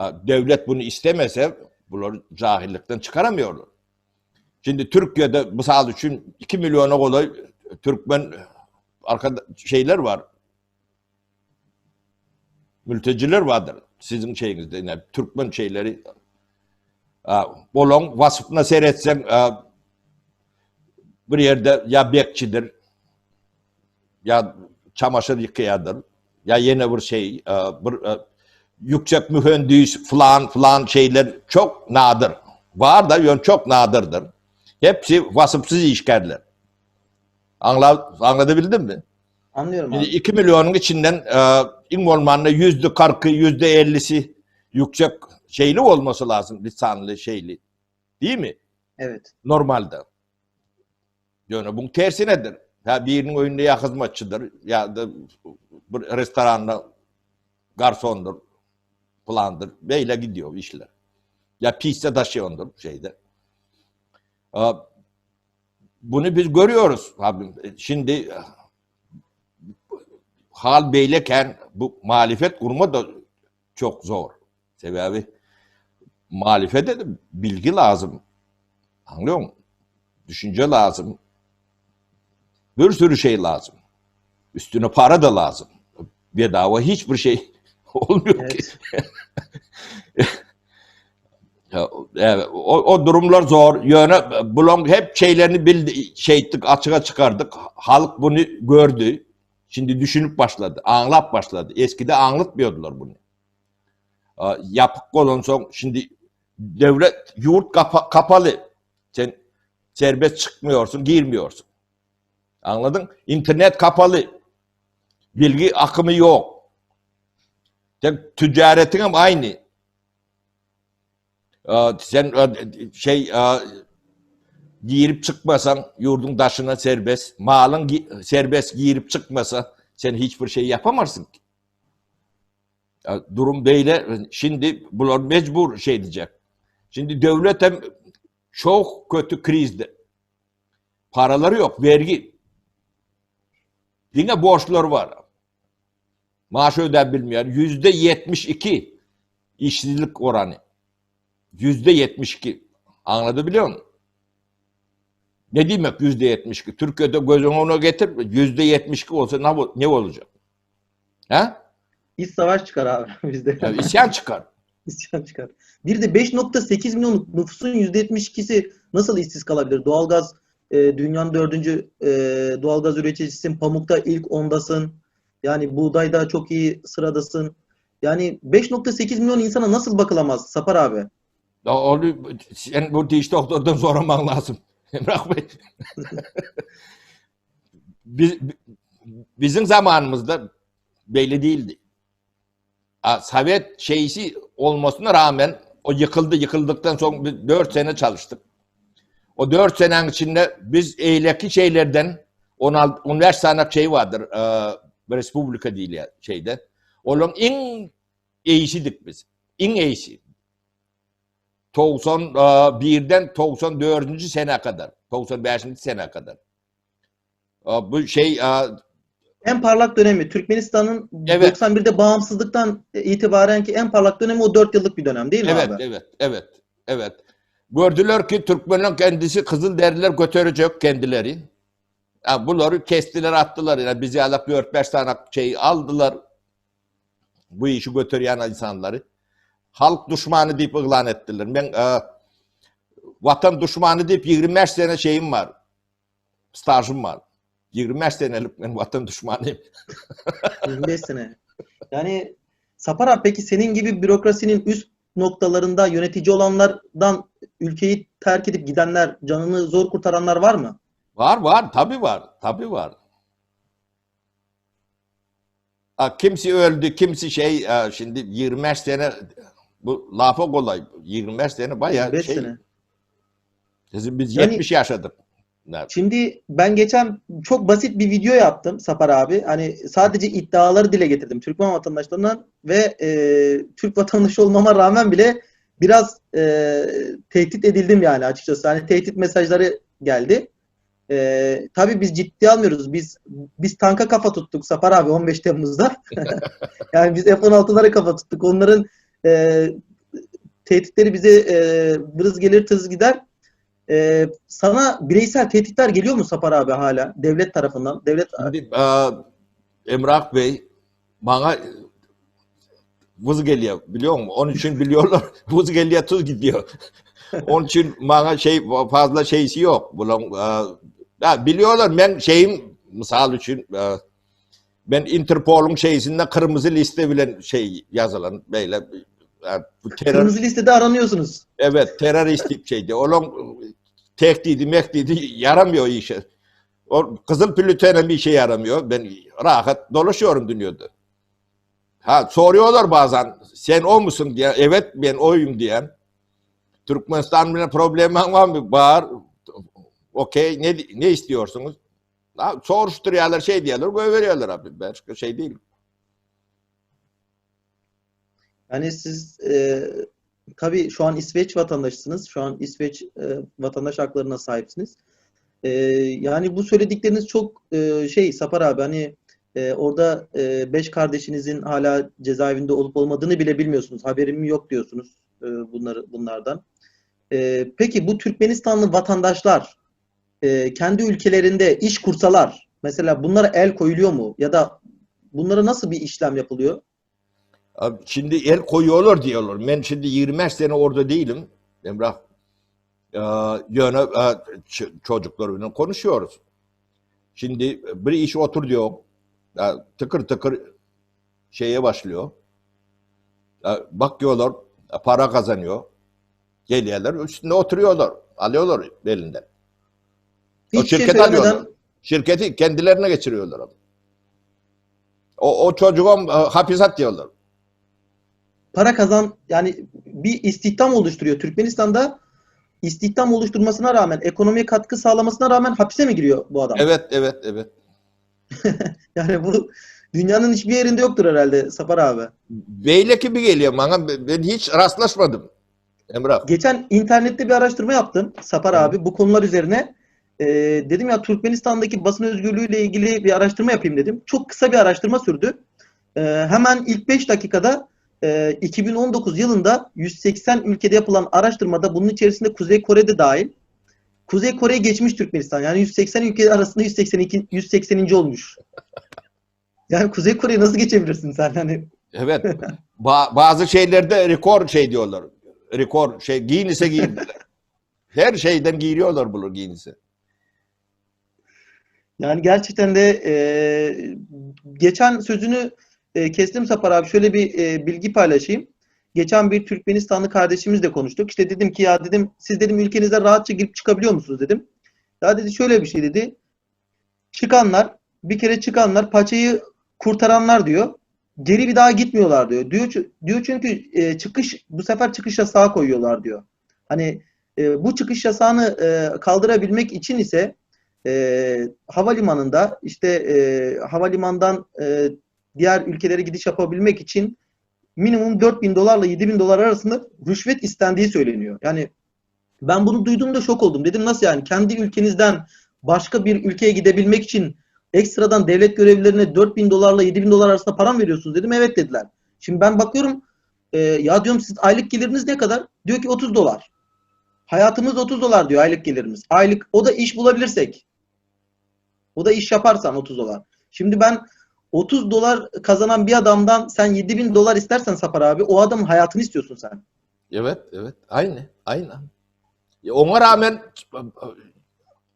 B: Devlet bunu istemese bunları cahillikten çıkaramıyorlar. Şimdi Türkiye'de misal için 2 milyona kolay Türkmen şeyler var. Mülteciler vardır. Sizin şeyinizde. Yani Türkmen şeyleri bolon vasıfına seyretsen bir yerde ya bekçidir ya çamaşır yıkayadır ya yine bir şey yüksek mühendis falan şeyler çok nadir. Var da çok nadirdir. Hepsi vasıfsız işgerler. Anlatabildim mi?
A: Anlıyorum abi.
B: 2 milyonun içinden İngolman'la %40'ı, %50'si yüksek şeyli olması lazım. Lisanlı şeyli. Değil mi?
A: Evet.
B: Normalde. Yani bunun tersi nedir? Ya birinin önünde ya hizmetçidir ya da bir restoranda garsondur falandır. Böyle gidiyor işler. Ya pizza taşıyordur şeyde. Bunu biz görüyoruz abim. Şimdi hal beyleken bu muhalefet kurma da çok zor. Sebebi muhalefete de bilgi lazım. Anlıyor musun? Düşünce lazım. Bir sürü şey lazım. Üstüne para da lazım. Bedava hiçbir şey olmuyor
A: Evet.
B: ki. Evet, o durumlar zor. Yöne bulon hep şeylerini şeydik, açığa çıkardık. Halk bunu gördü. Şimdi düşünüp başladı. Anlap başladı. Eskide anlatmıyordular bunu. Yapık olan son şimdi devlet yurt kapalı. Sen serbest çıkmıyorsun, girmiyorsun. Anladın? İnternet kapalı. Bilgi akımı yok. Sen ticaretin hem aynı. Sen giyirip çıkmasan yurdun taşına serbest, malın serbest giyirip çıkmasa sen hiçbir şey yapamazsın ki. Durum böyle. Şimdi bunlar mecbur şey diyecek. Şimdi devlet hem çok kötü krizde. Paraları yok, vergi. Yine borçları var. Maaş ödeyebilmeyen %72 işsizlik oranı. %72. Anlatabiliyor musun? Ne demek %72? Türkiye'de gözünü ona getir. %72 olsa ne olacak? Ha?
A: İç savaş çıkar abi bizde.
B: Ya isyan çıkar.
A: İsyan çıkar. Bir de 5,8 milyon nüfusun %72'si nasıl işsiz kalabilir? Doğalgaz dünyanın 4. doğalgaz üreticisisin. Pamukta ilk 10'dasın. Yani buğdayda çok iyi sıradasın. Yani 5,8 milyon insana nasıl bakılamaz Sapar abi?
B: Ya onu sen bu diş doktordan sorman lazım. Emrah Bey. Bizim zamanımızda belli değildi. Sovyet şeysi olmasına rağmen o yıkıldıktan sonra 4 sene çalıştık. O 4 senenin içinde biz eyleki şeylerden 15 tane şey vardır. Respublika değil ya şeyde. Onun en iyisidik biz. En iyisi. 91'den 94. sene kadar. 95. sene kadar. Bu şey
A: En parlak dönemi Türkmenistan'ın
B: evet.
A: 91'de bağımsızlıktan itibaren ki en parlak dönemi o 4 yıllık bir dönem değil mi abi?
B: Evet. Gördüler ki Türkmenlerin kendisi Kızılderililer götürecek kendileri. Yani bunları kestiler attılar. Yani bizi alıp 4-5 tane şey aldılar. Bu işi götüren insanları. Halk düşmanı deyip ilan ettiler. Ben vatan düşmanı deyip 25 sene şeyim var. Stajım var. 25 senelik ben vatan düşmanıyım.
A: 25 sene. Yani Sapar abi peki senin gibi bürokrasinin üst noktalarında yönetici olanlardan ülkeyi terk edip gidenler, canını zor kurtaranlar var mı?
B: Var. Tabii var. Kimisi öldü, kimisi şimdi 25 sene bu lafa kolay. 25 sene bayağı
A: 25
B: şey.
A: sene.
B: Biz
A: Yani
B: 70 yaşadık. Evet.
A: Şimdi ben geçen çok basit bir video yaptım Sapar abi. Hani sadece iddiaları dile getirdim Türkmen vatandaşlarından ve Türk vatandaşı olmama rağmen bile biraz tehdit edildim yani açıkçası. Hani tehdit mesajları geldi. Tabii biz ciddiye almıyoruz. Biz tanka kafa tuttuk Sapar abi 15 Temmuz'da. Yani biz F-16'lara kafa tuttuk. Onların e, tehditleri bize vırız gelir tız gider. Sana bireysel tehditler geliyor mu Sapar abi hala devlet tarafından? Devlet
B: Şimdi Emrah Bey bana vız geliyor biliyor musun? Onun için biliyorlar vız geliyor tuz gidiyor. Onun için bana fazla şeysi yok. Bunun, biliyorlar ben şeyim misal için ben Interpol'un şeysinden kırmızı liste bilen yazılan böyle bu terör,
A: kırmızı listede aranıyorsunuz.
B: evet terörist şeydi. Onun tehdidi mehdidi yaramıyor işe. O kızıl plütene bir şey yaramıyor. Ben rahat dolaşıyorum dünyada. Ha soruyorlar bazen sen o musun diye. Evet ben oyum diyen. Türkmenistan'la problemin var mı? Bağır. Okey ne istiyorsunuz? Ha, soruşturuyorlar diyorlar böyle veriyorlar abi. Başka şey değil.
A: Yani siz tabii şu an İsveç vatandaşısınız. Şu an İsveç vatandaş haklarına sahipsiniz. Yani bu söyledikleriniz çok Sapar abi hani orada 5 kardeşinizin hala cezaevinde olup olmadığını bile bilmiyorsunuz. Haberim yok diyorsunuz bunlardan. Peki bu Türkmenistanlı vatandaşlar kendi ülkelerinde iş kursalar mesela bunlara el koyuluyor mu? Ya da bunlara nasıl bir işlem yapılıyor?
B: Abi, şimdi el koyuyorlar diyorlar. Ben şimdi 25 sene orada değilim. Emrah yöne çocuklarıyla konuşuyoruz. Şimdi bir iş otur diyor. Tıkır tıkır başlıyor. Bakıyorlar para kazanıyor. Geliyorlar üstünde oturuyorlar. Alıyorlar elinden. O
A: Hiçbir şey
B: şirket alıyorlar.
A: söylemeden
B: Şirketi kendilerine geçiriyorlar. O çocuğum hapis diyorlar.
A: para kazan yani bir istihdam oluşturuyor. Türkmenistan'da istihdam oluşturmasına rağmen, ekonomiye katkı sağlamasına rağmen hapse mi giriyor bu adam?
B: Evet, evet, evet.
A: Yani bu dünyanın hiçbir yerinde yoktur herhalde Sapar abi.
B: Beyle gibi geliyor bana. Ben hiç rastlaşmadım. Emrah.
A: Geçen internette bir araştırma yaptım Sapar
B: Hı.
A: abi bu konular üzerine. Dedim ya Türkmenistan'daki basın özgürlüğüyle ilgili bir araştırma yapayım dedim. Çok kısa bir araştırma sürdü. Hemen ilk 5 dakikada 2019 yılında 180 ülkede yapılan araştırmada bunun içerisinde Kuzey Kore'de dahil. Kuzey Kore'ye geçmiş Türkmenistan. Yani 180 ülke arasında 180. olmuş. Yani Kuzey Kore'yi nasıl geçebilirsin sen? Hani
B: Evet. Bazı şeylerde rekor diyorlar. Rekor giyinise giyindiler. Her şeyden giyiniyorlar bunu giyinise.
A: yani gerçekten de geçen sözünü kestim Sapar abi. Şöyle bir bilgi paylaşayım. Geçen bir Türkmenistanlı kardeşimizle konuştuk. İşte dedim ki ya dedim siz dedim ülkenize rahatça girip çıkabiliyor musunuz dedim. Ya dedi şöyle bir şey dedi. Çıkanlar bir kere çıkanlar paçayı kurtaranlar diyor. Geri bir daha gitmiyorlar diyor. Diyor çünkü bu sefer çıkış yasağı koyuyorlar diyor. Hani bu çıkış yasağını kaldırabilmek için ise havalimanında işte havalimandan diğer ülkelere gidiş yapabilmek için minimum 4.000 dolarla 7.000 dolar arasında rüşvet istendiği söyleniyor. Yani ben bunu duyduğumda şok oldum. Dedim nasıl yani kendi ülkenizden başka bir ülkeye gidebilmek için ekstradan devlet görevlilerine 4.000 dolarla 7.000 dolar arasında para mı veriyorsunuz dedim. Evet dediler. Şimdi ben bakıyorum ya diyorum siz aylık geliriniz ne kadar? Diyor ki 30 dolar. Hayatımız 30 dolar diyor aylık gelirimiz. Aylık o da iş bulabilirsek. O da iş yaparsan 30 dolar. Şimdi ben 30 dolar kazanan bir adamdan sen 7.000 dolar istersen Sapar abi o adamın hayatını istiyorsun sen.
B: Evet, evet. Aynı, aynı. Ona rağmen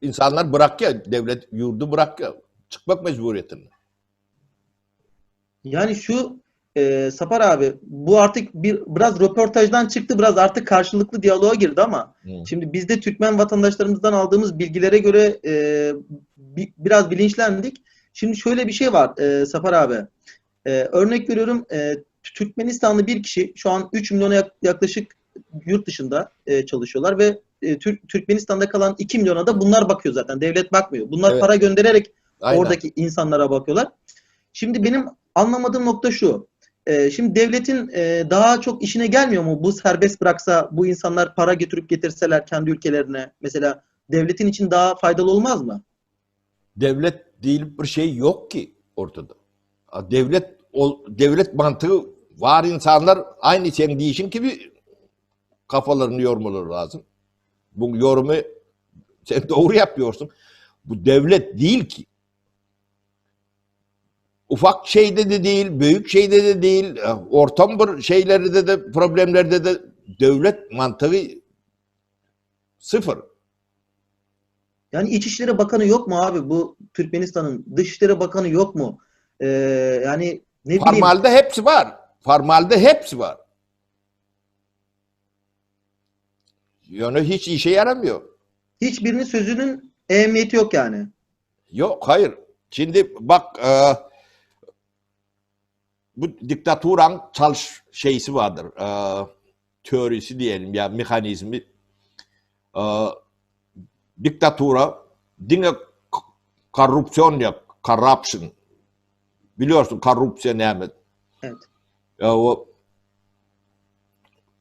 B: insanlar bırakıyor. Devlet yurdu bırakıyor. Çıkmak mecburiyetinde.
A: Yani şu Sapar abi bu artık biraz röportajdan çıktı biraz artık karşılıklı diyaloğa girdi ama şimdi biz de Türkmen vatandaşlarımızdan aldığımız bilgilere göre biraz bilinçlendik. Şimdi şöyle bir şey var Sapar abi. Örnek veriyorum Türkmenistanlı bir kişi şu an 3 milyona yaklaşık yurt dışında çalışıyorlar ve Türkmenistan'da kalan 2 milyona da bunlar bakıyor zaten. Devlet bakmıyor. Bunlar
B: Evet.
A: para göndererek
B: Aynen.
A: oradaki insanlara bakıyorlar. Şimdi benim anlamadığım nokta şu. Şimdi devletin daha çok işine gelmiyor mu? Bu serbest bıraksa, bu insanlar para götürüp getirseler kendi ülkelerine. Mesela devletin için daha faydalı olmaz mı?
B: Devlet değil bir şey yok ki ortada. Devlet mantığı var, insanlar aynı senin değişin gibi kafalarını yormaları lazım. Bu yorumu sen doğru yapıyorsun. Bu devlet değil ki. Ufak şeyde de değil, büyük şeyde de değil, ortam bir şeylerde de, problemlerde de devlet mantığı sıfır.
A: Yani İçişleri Bakanı yok mu abi? Bu Türkmenistan'ın Dışişleri Bakanı yok mu? Yani ne bileyim.
B: Formalde hepsi var. Formalde hepsi var. Yani hiç işe yaramıyor.
A: Hiçbirinin sözünün ehemmiyeti yok yani.
B: Yok, hayır. Şimdi bak, bu diktaturan şeysi vardır. Teorisi diyelim ya, mekanizmi. Diktatura, dine korrupsiyon yap, corruption. Biliyorsun korrupsiyon ne demek?
A: Evet.
B: O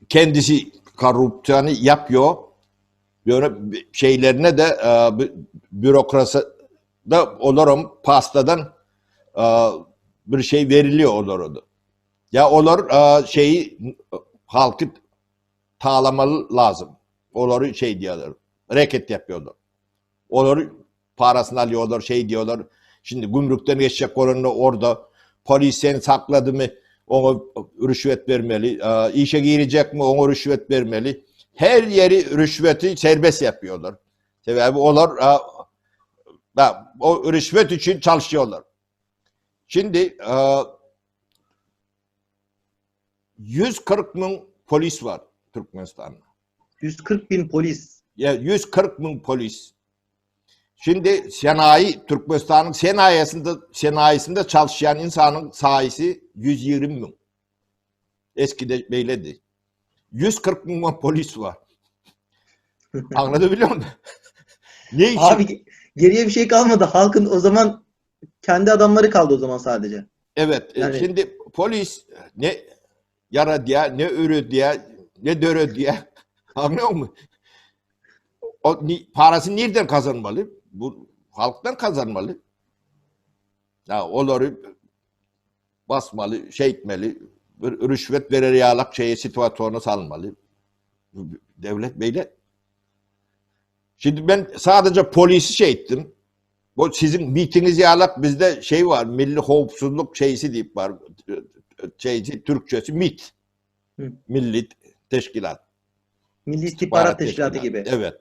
B: kendisi korrupsiyonu yapıyor. Böyle şeylerine de bürokrasi da olurum pastadan bir şey veriliyor olur. Ya olur şeyi halkı tağlamalı lazım. Olur şey diyorlar. Reket yapıyorlar. Olur parasını alıyorlar, şey diyorlar. Şimdi gümrükten geçecek olanı orada polis seni sakladı mı ona rüşvet vermeli. İşe girecek mi ona rüşvet vermeli. Her yeri rüşveti serbest yapıyorlar. Sebebi olur o rüşvet için çalışıyorlar. Şimdi 140 bin polis var Türkmenistan'da.
A: 140 bin polis.
B: Ya 140 bin polis. Şimdi Türkmenistan'ın sanayisinde çalışan insanın sayısı 120 bin. Eskide böyleydi. 140 bin polis var. Anlatabiliyor musun? Ne için?
A: Abi geriye bir şey kalmadı. Halkın o zaman kendi adamları kaldı o zaman sadece.
B: Evet.
A: Yani...
B: Şimdi polis ne yara diye, ne örü diye, ne dörü diye. Anlıyor musun? Parası nereden kazanmalı? Bu halktan kazanmalı. Ya onları basmalı, şey etmeli, rüşvet vererek situasyona salmalı. Devlet böyle. Şimdi ben sadece polisi şey ettim. Bu sizin mitinginiz yalak bizde şey var, milli hoşsuzluk şeysi deyip var. Türkçesi MİT. Milli Teşkilat.
A: Milli İstihbarat Teşkilatı gibi.
B: Evet.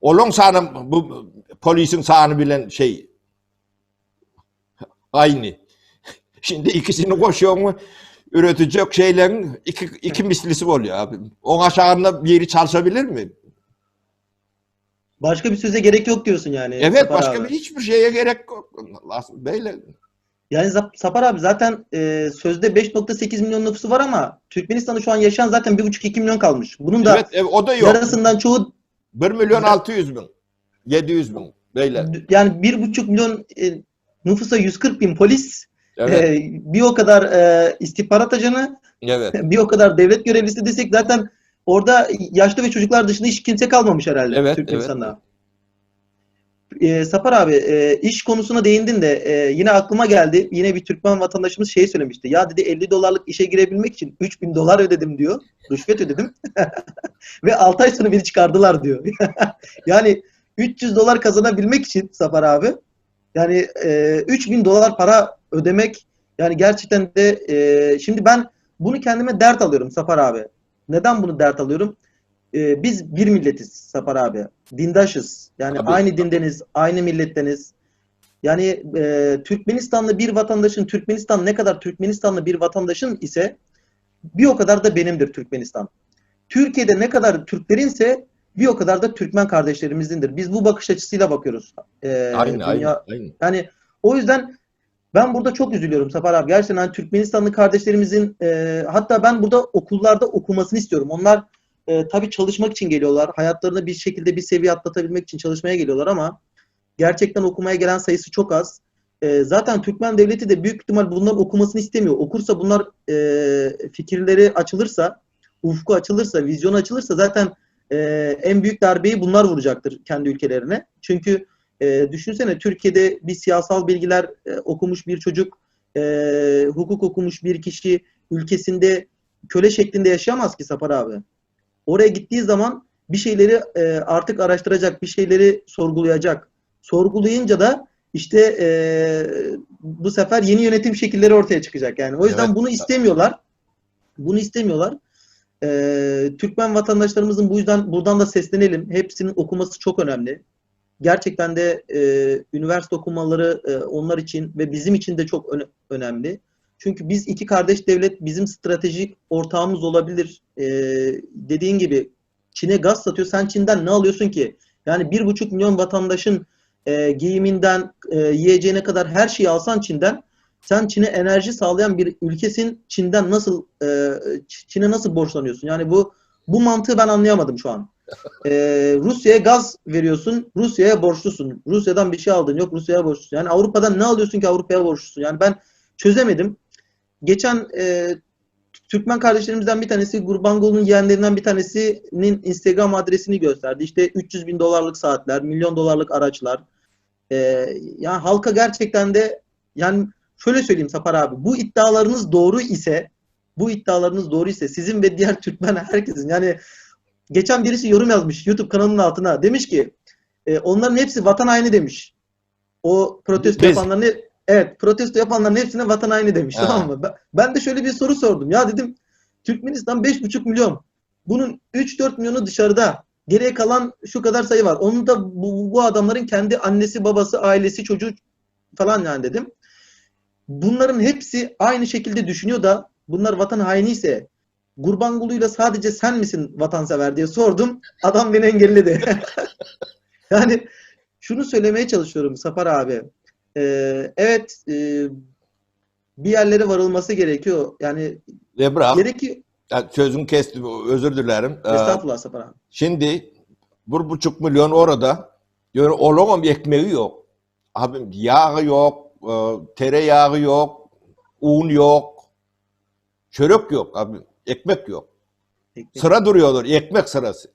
B: Onun sahanı, bu polisin sahanı bilen şey aynı. Şimdi ikisini koşuyor mu üretecek şeylerin iki mislisi oluyor abi. O aşağında bir yeri çalışabilir mi?
A: Başka bir söze gerek yok diyorsun yani.
B: Evet,
A: Sapar
B: başka
A: abi.
B: hiçbir şeye gerek yok. Böyle.
A: Yani Sapar abi zaten sözde 5,8 milyon nüfusu var ama Türkmenistan'da şu an yaşayan zaten 1,5-2 milyon kalmış. Bunun da
B: Evet, o da yok.
A: yarısından çoğu
B: 1 milyon 600 bin. 700 bin. Böyle.
A: Yani 1,5 milyon nüfusa 140 bin polis,
B: Evet.
A: bir o kadar istihbarat ajanı,
B: Evet.
A: bir o kadar devlet görevlisi desek zaten orada yaşlı ve çocuklar dışında hiç kimse kalmamış herhalde
B: Evet,
A: Türkmenistan'da. Sapar abi iş konusuna değindin de yine aklıma geldi. Yine bir Türkmen vatandaşımız şey söylemişti. Ya dedi 50 dolarlık işe girebilmek için 3.000 dolar ödedim diyor. Rüşvet ödedim. Ve 6 ay sonra beni çıkardılar diyor. Yani 300 dolar kazanabilmek için Sapar abi yani 3.000 dolar para ödemek yani gerçekten de şimdi ben bunu kendime dert alıyorum Sapar abi. Neden bunu dert alıyorum? Biz bir milletiz Sapar abi. Dindaşız. Yani
B: Tabii.
A: aynı dindeniz, aynı milletteniz. Yani Türkmenistanlı bir vatandaşın, Türkmenistan ne kadar Türkmenistanlı bir vatandaşın ise bir o kadar da benimdir Türkmenistan. Türkiye'de ne kadar Türklerinse bir o kadar da Türkmen kardeşlerimizindir. Biz bu bakış açısıyla bakıyoruz.
B: Aynı.
A: Yani o yüzden ben burada çok üzülüyorum Sapar abi. Gerçekten hani Türkmenistanlı kardeşlerimizin hatta ben burada okullarda okumasını istiyorum. Onlar tabii çalışmak için geliyorlar. Hayatlarını bir şekilde bir seviye atlatabilmek için çalışmaya geliyorlar ama gerçekten okumaya gelen sayısı çok az. Zaten Türkmen devleti de büyük ihtimal bunların okumasını istemiyor. Okursa bunlar fikirleri açılırsa, ufku açılırsa, vizyonu açılırsa zaten en büyük darbeyi bunlar vuracaktır kendi ülkelerine. Çünkü düşünsene Türkiye'de bir siyasal bilgiler okumuş bir çocuk, hukuk okumuş bir kişi ülkesinde köle şeklinde yaşayamaz ki Sapar abi. Oraya gittiği zaman bir şeyleri artık araştıracak, bir şeyleri sorgulayacak. Sorgulayınca da işte bu sefer yeni yönetim şekilleri ortaya çıkacak. Yani o yüzden
B: Evet.
A: bunu istemiyorlar. Bunu istemiyorlar. Türkmen vatandaşlarımızın bu yüzden buradan da seslenelim. Hepsinin okuması çok önemli. Gerçekten de üniversite okumaları onlar için ve bizim için de çok önemli. Çünkü biz iki kardeş devlet bizim stratejik ortağımız olabilir. Dediğin gibi Çin'e gaz satıyor. Sen Çin'den ne alıyorsun ki? Yani 1,5 milyon vatandaşın giyiminden yiyeceğine kadar her şeyi alsan Çin'den, sen Çin'e enerji sağlayan bir ülkesin. Çin'den nasıl Çin'e nasıl borçlanıyorsun? Yani bu mantığı ben anlayamadım şu an. Rusya'ya gaz veriyorsun, Rusya'ya borçlusun. Rusya'dan bir şey aldın, yok Rusya'ya borçlusun. Yani Avrupa'dan ne alıyorsun ki Avrupa'ya borçlusun? Yani ben çözemedim. Geçen Türkmen kardeşlerimizden bir tanesi, Gurbanguly'nin yeğenlerinden bir tanesinin Instagram adresini gösterdi. İşte 300 bin dolarlık saatler, milyon dolarlık araçlar. Yani halka gerçekten de yani şöyle söyleyeyim Sapar abi, bu iddialarınız doğru ise sizin ve diğer Türkmen herkesin, yani geçen birisi yorum yazmış YouTube kanalının altına. Demiş ki onların hepsi vatan haini demiş. O protesto
B: Biz.
A: yapanların evet, protesto yapanların hepsine vatan haini demiş. Tamam
B: Ha.
A: mı? Ben de şöyle bir soru sordum. Ya dedim, Türkmenistan 5,5 milyon. Bunun 3-4 milyonu dışarıda. Geriye kalan şu kadar sayı var. Onu da bu adamların kendi annesi, babası, ailesi, çocuğu falan yani dedim. Bunların hepsi aynı şekilde düşünüyor da bunlar vatan haini ise Gurbanguly'yla sadece sen misin vatansever diye sordum. Adam beni engelledi. Yani şunu söylemeye çalışıyorum Sapar abi. Evet, bir yerlere varılması gerekiyor. Yani
B: Ebrar,
A: gerekiyor.
B: sözünü kestim, özür dilerim.
A: Estağfurullah Sapar abi.
B: Şimdi 1,5 milyon orada, yani olamam ekmeği yok. Abi yağı yok, tereyağı yok, un yok, çörek yok abi, ekmek yok.
A: Ekmek
B: Sıra
A: yok.
B: duruyorlar, ekmek sırası.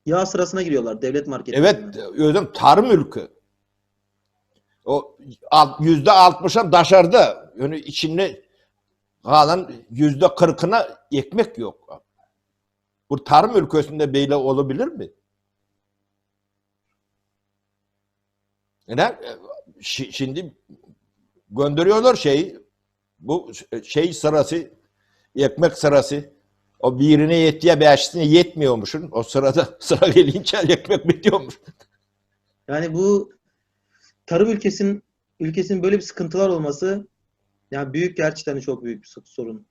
A: Yağ sırasına giriyorlar devlet marketlerine.
B: Evet, özüm tarım ülke. O %60'a dışarıda, yani içinde kalan %40'ına ekmek yok. Bu tarım ülkesinde böyle olabilir mi? Yani, şimdi gönderiyorlar bu sırası, ekmek sırası. O birine yettiği beşisine yetmiyormuşsun. O sırada sıra gelince ekmek bitiyormuş.
A: Yani bu tarım ülkesinin böyle bir sıkıntılar olması, yani büyük, gerçekten çok büyük bir sorun.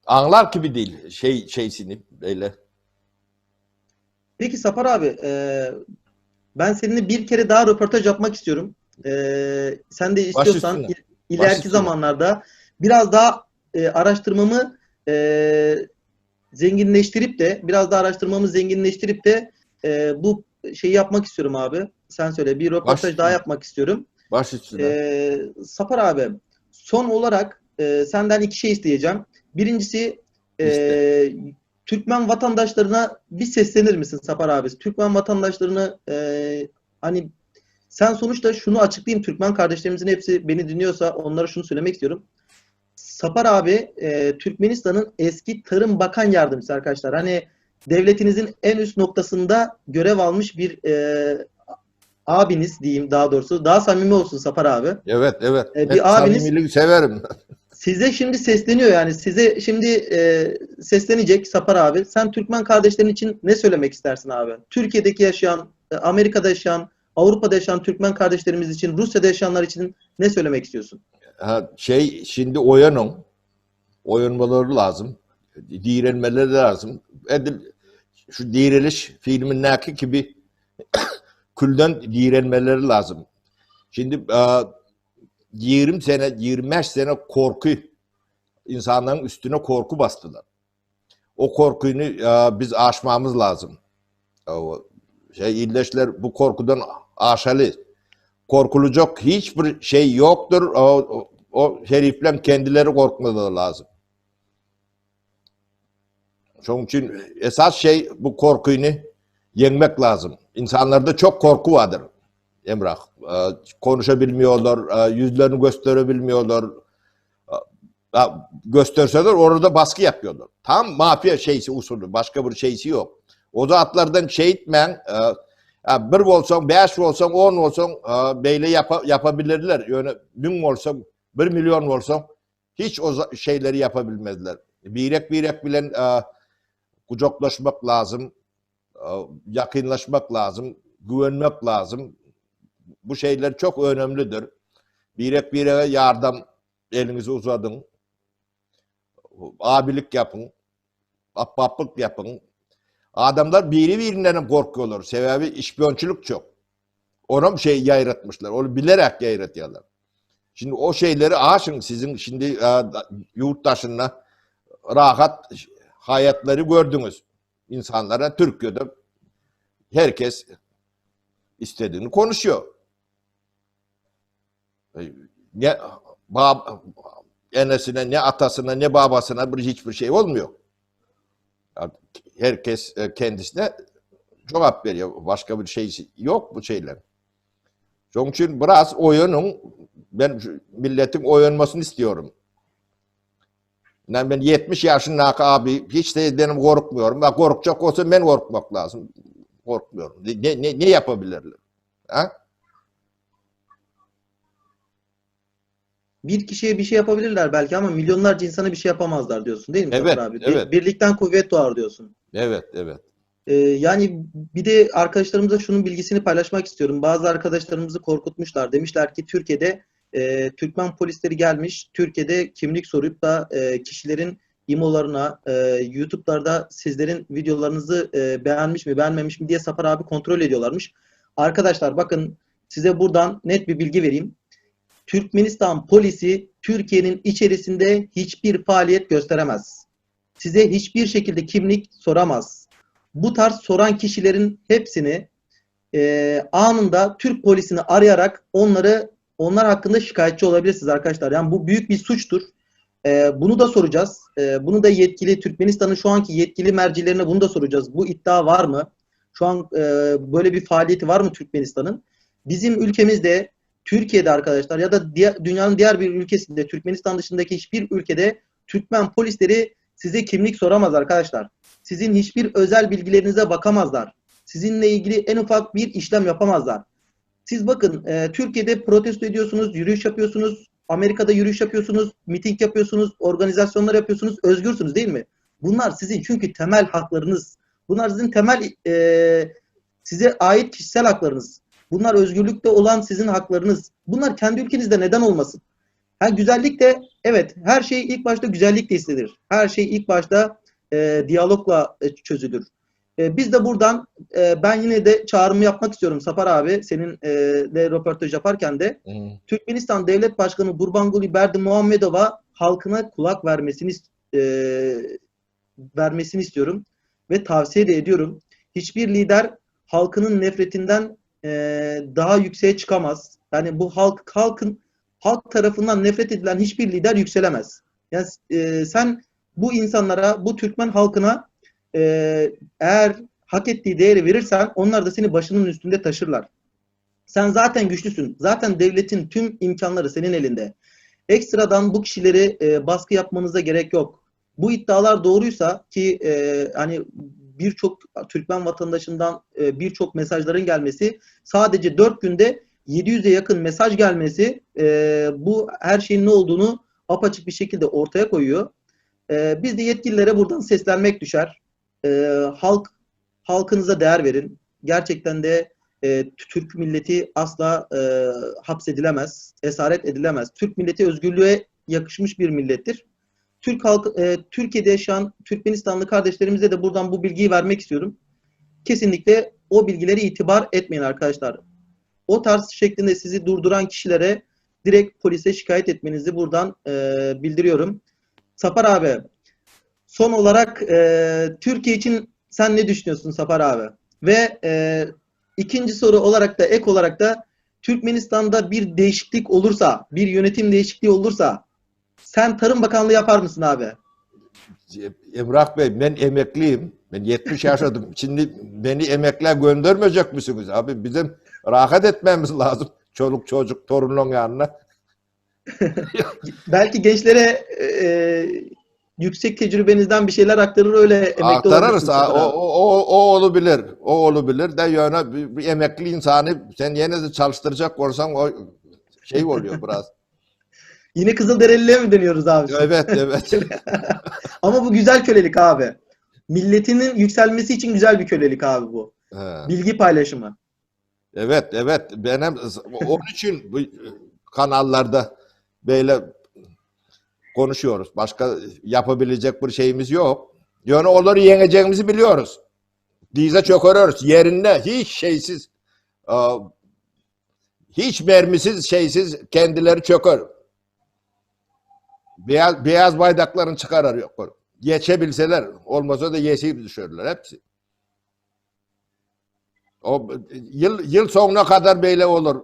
B: Anlar gibi değil şeysini böyle.
A: Peki Sapar abi, ben seninle bir kere daha röportaj yapmak istiyorum. Sen de
B: Baş
A: istiyorsan
B: üstüne. Baş
A: ileriki
B: üstüne.
A: zamanlarda biraz daha araştırmamı zenginleştirip de bu şeyi yapmak istiyorum abi. Sen söyle, bir
B: Baş
A: röportaj daha
B: üstüne.
A: yapmak istiyorum.
B: Baş üstüne.
A: Sapar abi, son olarak senden iki şey isteyeceğim. Birincisi,
B: İşte.
A: Türkmen vatandaşlarına bir seslenir misin Sapar abi? Türkmen vatandaşlarını hani sen sonuçta şunu açıklayayım, Türkmen kardeşlerimizin hepsi beni dinliyorsa onlara şunu söylemek istiyorum. Sapar abi Türkmenistan'ın eski Tarım Bakan Yardımcısı arkadaşlar. Hani devletinizin en üst noktasında görev almış bir abiniz diyeyim daha doğrusu. Daha samimi olsun Sapar abi.
B: Evet, evet. Ben
A: Bir abiniz
B: samimiliği severim.
A: size şimdi sesleniyor, yani size şimdi seslenecek Sapar abi. Sen Türkmen kardeşlerin için ne söylemek istersin abi? Türkiye'deki yaşayan, Amerika'da yaşayan, Avrupa'da yaşayan Türkmen kardeşlerimiz için, Rusya'da yaşayanlar için ne söylemek istiyorsun?
B: Şimdi oyanmaları lazım. Direnmeleri lazım. Şu diriliş filmindeki gibi külden direnmeleri lazım. Şimdi 20 sene, 25 sene insanların üstüne korku bastılar. o korkuyu biz aşmamız lazım. İlleşler bu korkudan aşalı. Korkulacak hiçbir şey yoktur. O herifler kendileri korkmaları lazım. Onun için esas şey bu korkuyu yenmek lazım. İnsanlarda çok korku vardır Emrah. Konuşabilmiyorlar, yüzlerini gösterebilmiyorlar. Gösterseler orada baskı yapıyorlar. Tam mafya şeysi usulü, başka bir şeysi yok. O zatlardan şey etmeyen, bir olsan, 5 olsan, 10 olsan böyle yapabilirler. Yani 1000 olsan, 1 milyon olsan hiç o şeyleri yapabilmezler. Birek bilen kucaklaşmak lazım, yakınlaşmak lazım, güvenmek lazım. Bu şeyler çok önemlidir. Birek yardım elinizi uzadın. Abilik yapın. Ahbaplık yapın. Adamlar birinden korkuyorlar. Sebebi işpiyonçuluk çok. Ona bir şey yayratmışlar. Onu bilerek yayratıyorlar. Şimdi o şeyleri aşın sizin şimdi yurttaşına rahat hayatları gördünüz. İnsanlara Türkiye'de herkes istediğini konuşuyor. Ne enesine, ne atasına, ne babasına hiçbir şey olmuyor. Herkes kendisine cevap veriyor. Başka bir şey yok bu şeyler. Onun için biraz ben milletin oynasını istiyorum. Yani ben 70 yaşındaki abi hiç de benim korkmuyorum. Korkacak olsa ben korkmak lazım. Korkmuyorum. Ne yapabilirler? Ha?
A: Bir kişiye bir şey yapabilirler belki ama milyonlarca insana bir şey yapamazlar diyorsun değil mi
B: Evet,
A: Zafer abi?
B: evet.
A: Birlikten kuvvet doğar diyorsun.
B: Evet.
A: Yani bir de arkadaşlarımıza şunun bilgisini paylaşmak istiyorum. Bazı arkadaşlarımızı korkutmuşlar. Demişler ki Türkiye'de Türkmen polisleri gelmiş. Türkiye'de kimlik sorup da kişilerin İMO'larına, YouTube'larda sizlerin videolarınızı beğenmiş mi, beğenmemiş mi diye Zafer abi kontrol ediyorlarmış. Arkadaşlar bakın size buradan net bir bilgi vereyim. Türkmenistan polisi Türkiye'nin içerisinde hiçbir faaliyet gösteremez. Size hiçbir şekilde kimlik soramaz. Bu tarz soran kişilerin hepsini anında Türk polisini arayarak onlar hakkında şikayetçi olabilirsiniz arkadaşlar. Yani bu büyük bir suçtur. Bunu da soracağız. Bunu da Türkmenistan'ın şu anki yetkili mercilerine bunu da soracağız. Bu iddia var mı? Şu an böyle bir faaliyeti var mı Türkmenistan'ın? Bizim ülkemizde, Türkiye'de arkadaşlar ya da dünyanın diğer bir ülkesinde, Türkmenistan dışındaki hiçbir ülkede Türkmen polisleri size kimlik soramaz arkadaşlar. Sizin hiçbir özel bilgilerinize bakamazlar. Sizinle ilgili en ufak bir işlem yapamazlar. Siz bakın Türkiye'de protesto ediyorsunuz, yürüyüş yapıyorsunuz, Amerika'da yürüyüş yapıyorsunuz, miting yapıyorsunuz, organizasyonlar yapıyorsunuz, özgürsünüz değil mi? Bunlar sizin çünkü temel haklarınız. Bunlar sizin temel size ait kişisel haklarınız. Bunlar özgürlükte olan sizin haklarınız. Bunlar kendi ülkenizde neden olmasın? Güzellik de evet her şey ilk başta güzellikle hissedilir. Her şey ilk başta diyalogla çözülür. Biz de buradan ben yine de çağrımı yapmak istiyorum Zafer abi seninle röportaj yaparken de Türkmenistan Devlet Başkanı Gurbanguly Berdimuhamedova halkına kulak vermesini istiyorum ve tavsiye de ediyorum. Hiçbir lider halkının nefretinden daha yükseğe çıkamaz. Yani bu halk tarafından nefret edilen hiçbir lider yükselemez. Yani sen bu insanlara, bu Türkmen halkına eğer hak ettiği değeri verirsen onlar da seni başının üstünde taşırlar. Sen zaten güçlüsün. Zaten devletin tüm imkanları senin elinde. Ekstradan bu kişileri baskı yapmanıza gerek yok. Bu iddialar doğruysa ki hani birçok Türkmen vatandaşından birçok mesajların gelmesi sadece 4 günde 700'e yakın mesaj gelmesi bu her şeyin ne olduğunu apaçık bir şekilde ortaya koyuyor. Biz de yetkililere buradan seslenmek düşer. Halkınıza değer verin. Gerçekten de Türk milleti asla hapsedilemez, esaret edilemez. Türk milleti özgürlüğe yakışmış bir millettir. Türkiye'de yaşayan Türkmenistanlı kardeşlerimize de buradan bu bilgiyi vermek istiyorum. Kesinlikle o bilgileri itibar etmeyin arkadaşlar. O tarz şeklinde sizi durduran kişilere direkt polise şikayet etmenizi buradan bildiriyorum. Zafer abi, Son olarak Türkiye için sen ne düşünüyorsun Safar abi? Ve ikinci soru olarak da ek olarak da Türkmenistan'da bir değişiklik olursa, bir yönetim değişikliği olursa sen Tarım Bakanlığı yapar mısın abi?
B: Emrah Bey, ben emekliyim. Ben 70 yaşadım. Şimdi beni emekliye göndermeyecek misiniz abi? Bizim rahat etmemiz lazım. Çoluk çocuk torunun yanına.
A: Belki gençlere yüksek tecrübenizden bir şeyler aktarır öyle emekli
B: Aktarırız.
A: olabilirsiniz Safar abi.
B: O olabilir. O olabilir de yani bir emekli insanı sen yine de çalıştıracak olsan o şey oluyor biraz.
A: Yine Kızılderililiğe mi dönüyoruz abi?
B: Evet, evet.
A: Ama bu güzel kölelik abi. Milletinin yükselmesi için güzel bir kölelik abi bu.
B: He.
A: Bilgi paylaşımı.
B: Evet, evet. Benim onun için bu kanallarda böyle konuşuyoruz. Başka yapabilecek bir şeyimiz yok. Yani onları yeneceğimizi biliyoruz. Dize çökürüyoruz. Yerinde hiç şeysiz, hiç mermisiz şeysiz kendileri çöker. Beyaz baydaklarını çıkarır yok. Geçebilseler, olmasa da yeşil düşürürler hepsi. O yıl sonuna kadar böyle olur.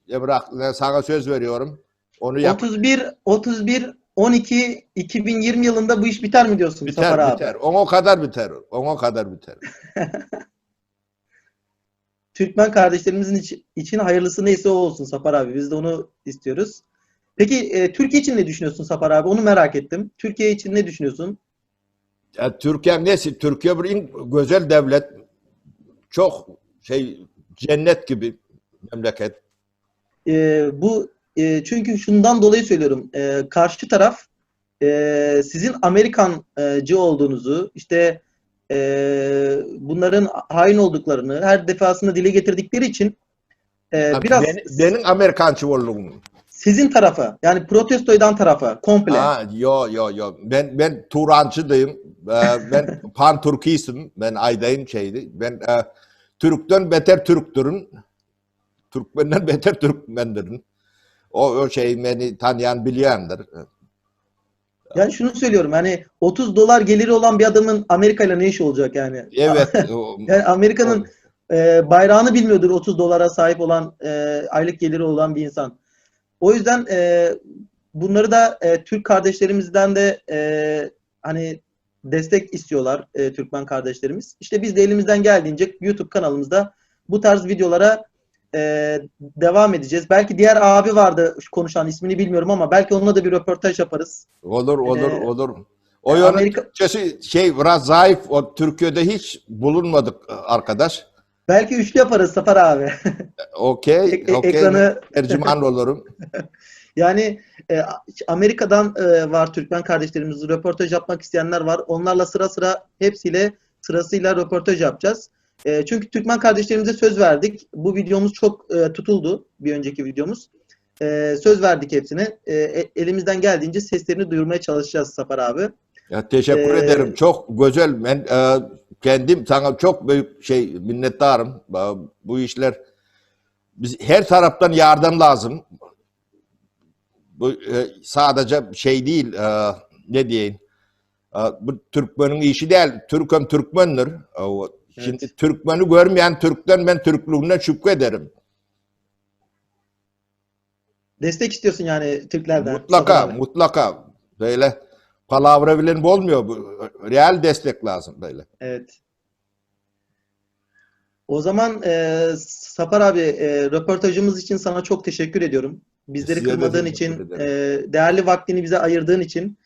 B: Emrah, sana söz veriyorum. Onu yap.
A: 31 12 2020 yılında bu iş biter mi diyorsun Safar
B: Biter,
A: abi?
B: biter. Ona kadar biter. Ona kadar biter.
A: Türkmen kardeşlerimizin için hayırlısı neyse o olsun Safar abi. Biz de onu istiyoruz. Peki Türkiye için ne düşünüyorsun Safar abi? Onu merak ettim. Türkiye için ne düşünüyorsun?
B: Ya, Türkiye nesi? Türkiye bir güzel devlet. Çok cennet gibi memleket.
A: Bu çünkü şundan dolayı söylüyorum. Karşı taraf sizin Amerikancı olduğunuzu, işte bunların hain olduklarını her defasında dile getirdikleri için biraz
B: Benim Amerikancı olduğum.
A: sizin tarafa, yani protesto eden tarafa komple.
B: Yo. Ben Turancıdayım. Ben Pan-Türkistim. Ben Aydayım şeydi. Ben Türk'ten beter Türktürüm. Türkmenden beter Türkmendirim. O şey beni tanıyan biliyordur.
A: Yani şunu söylüyorum, hani 30 dolar geliri olan bir adamın Amerika ile ne işi olacak yani?
B: Evet.
A: Yani Amerika'nın bayrağını bilmiyordur 30 dolara sahip olan aylık geliri olan bir insan. O yüzden bunları da Türk kardeşlerimizden de hani destek istiyorlar Türkmen kardeşlerimiz. İşte biz de elimizden geldiğince YouTube kanalımızda bu tarz videolara devam edeceğiz. Belki diğer abi vardı konuşan, ismini bilmiyorum ama belki onunla da bir röportaj yaparız.
B: Olur. O yönün
A: Amerika
B: Türkçesi biraz zayıf. O Türkiye'de hiç bulunmadık arkadaş.
A: belki üçlü yaparız Safar abi.
B: Okey.
A: Ekranı
B: Tercüman olurum.
A: yani Amerika'dan var Türkmen kardeşlerimiz, röportaj yapmak isteyenler var. Onlarla sıra sıra hepsiyle sırasıyla röportaj yapacağız. Çünkü Türkmen kardeşlerimize söz verdik. Bu videomuz çok tutuldu. Bir önceki videomuz. Söz verdik hepsine. Elimizden geldiğince seslerini duyurmaya çalışacağız Safar abi.
B: Ya, teşekkür ederim. Çok güzel. Ben kendim sana çok büyük minnettarım. Bu işler her taraftan yardım lazım. Bu sadece değil, ne diyeyim, bu Türkmenin işi değil. Türk'üm Türkmendir. Şimdi
A: Evet.
B: Türkmen'i görmeyen Türk'ten ben Türklüğüne şükrederim.
A: Destek istiyorsun yani Türklerden Safar abi.
B: Mutlaka. Böyle palavra bilen olmuyor. Real destek lazım böyle.
A: Evet. O zaman Safar abi röportajımız için sana çok teşekkür ediyorum. Bizleri
B: Size de
A: kırmadığın
B: teşekkür
A: için,
B: ederim.
A: değerli vaktini bize ayırdığın için.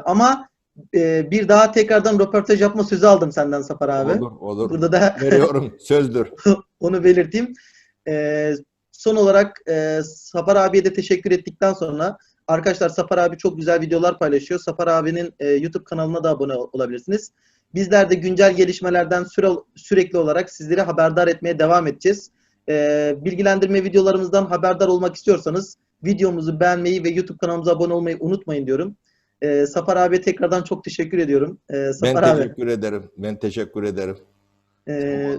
A: Ama bir daha tekrardan röportaj yapma sözü aldım senden Safar abi.
B: Olur.
A: Burada da
B: Veriyorum. Sözdür.
A: onu belirteyim. Son olarak Safar abiye de teşekkür ettikten sonra arkadaşlar, Safar abi çok güzel videolar paylaşıyor. Safar abinin YouTube kanalına da abone olabilirsiniz. Bizler de güncel gelişmelerden sürekli olarak sizleri haberdar etmeye devam edeceğiz. Bilgilendirme videolarımızdan haberdar olmak istiyorsanız videomuzu beğenmeyi ve YouTube kanalımıza abone olmayı unutmayın diyorum. Safar abiye tekrardan çok teşekkür ediyorum.
B: Ben
A: Safar abi.
B: teşekkür ederim.
A: E,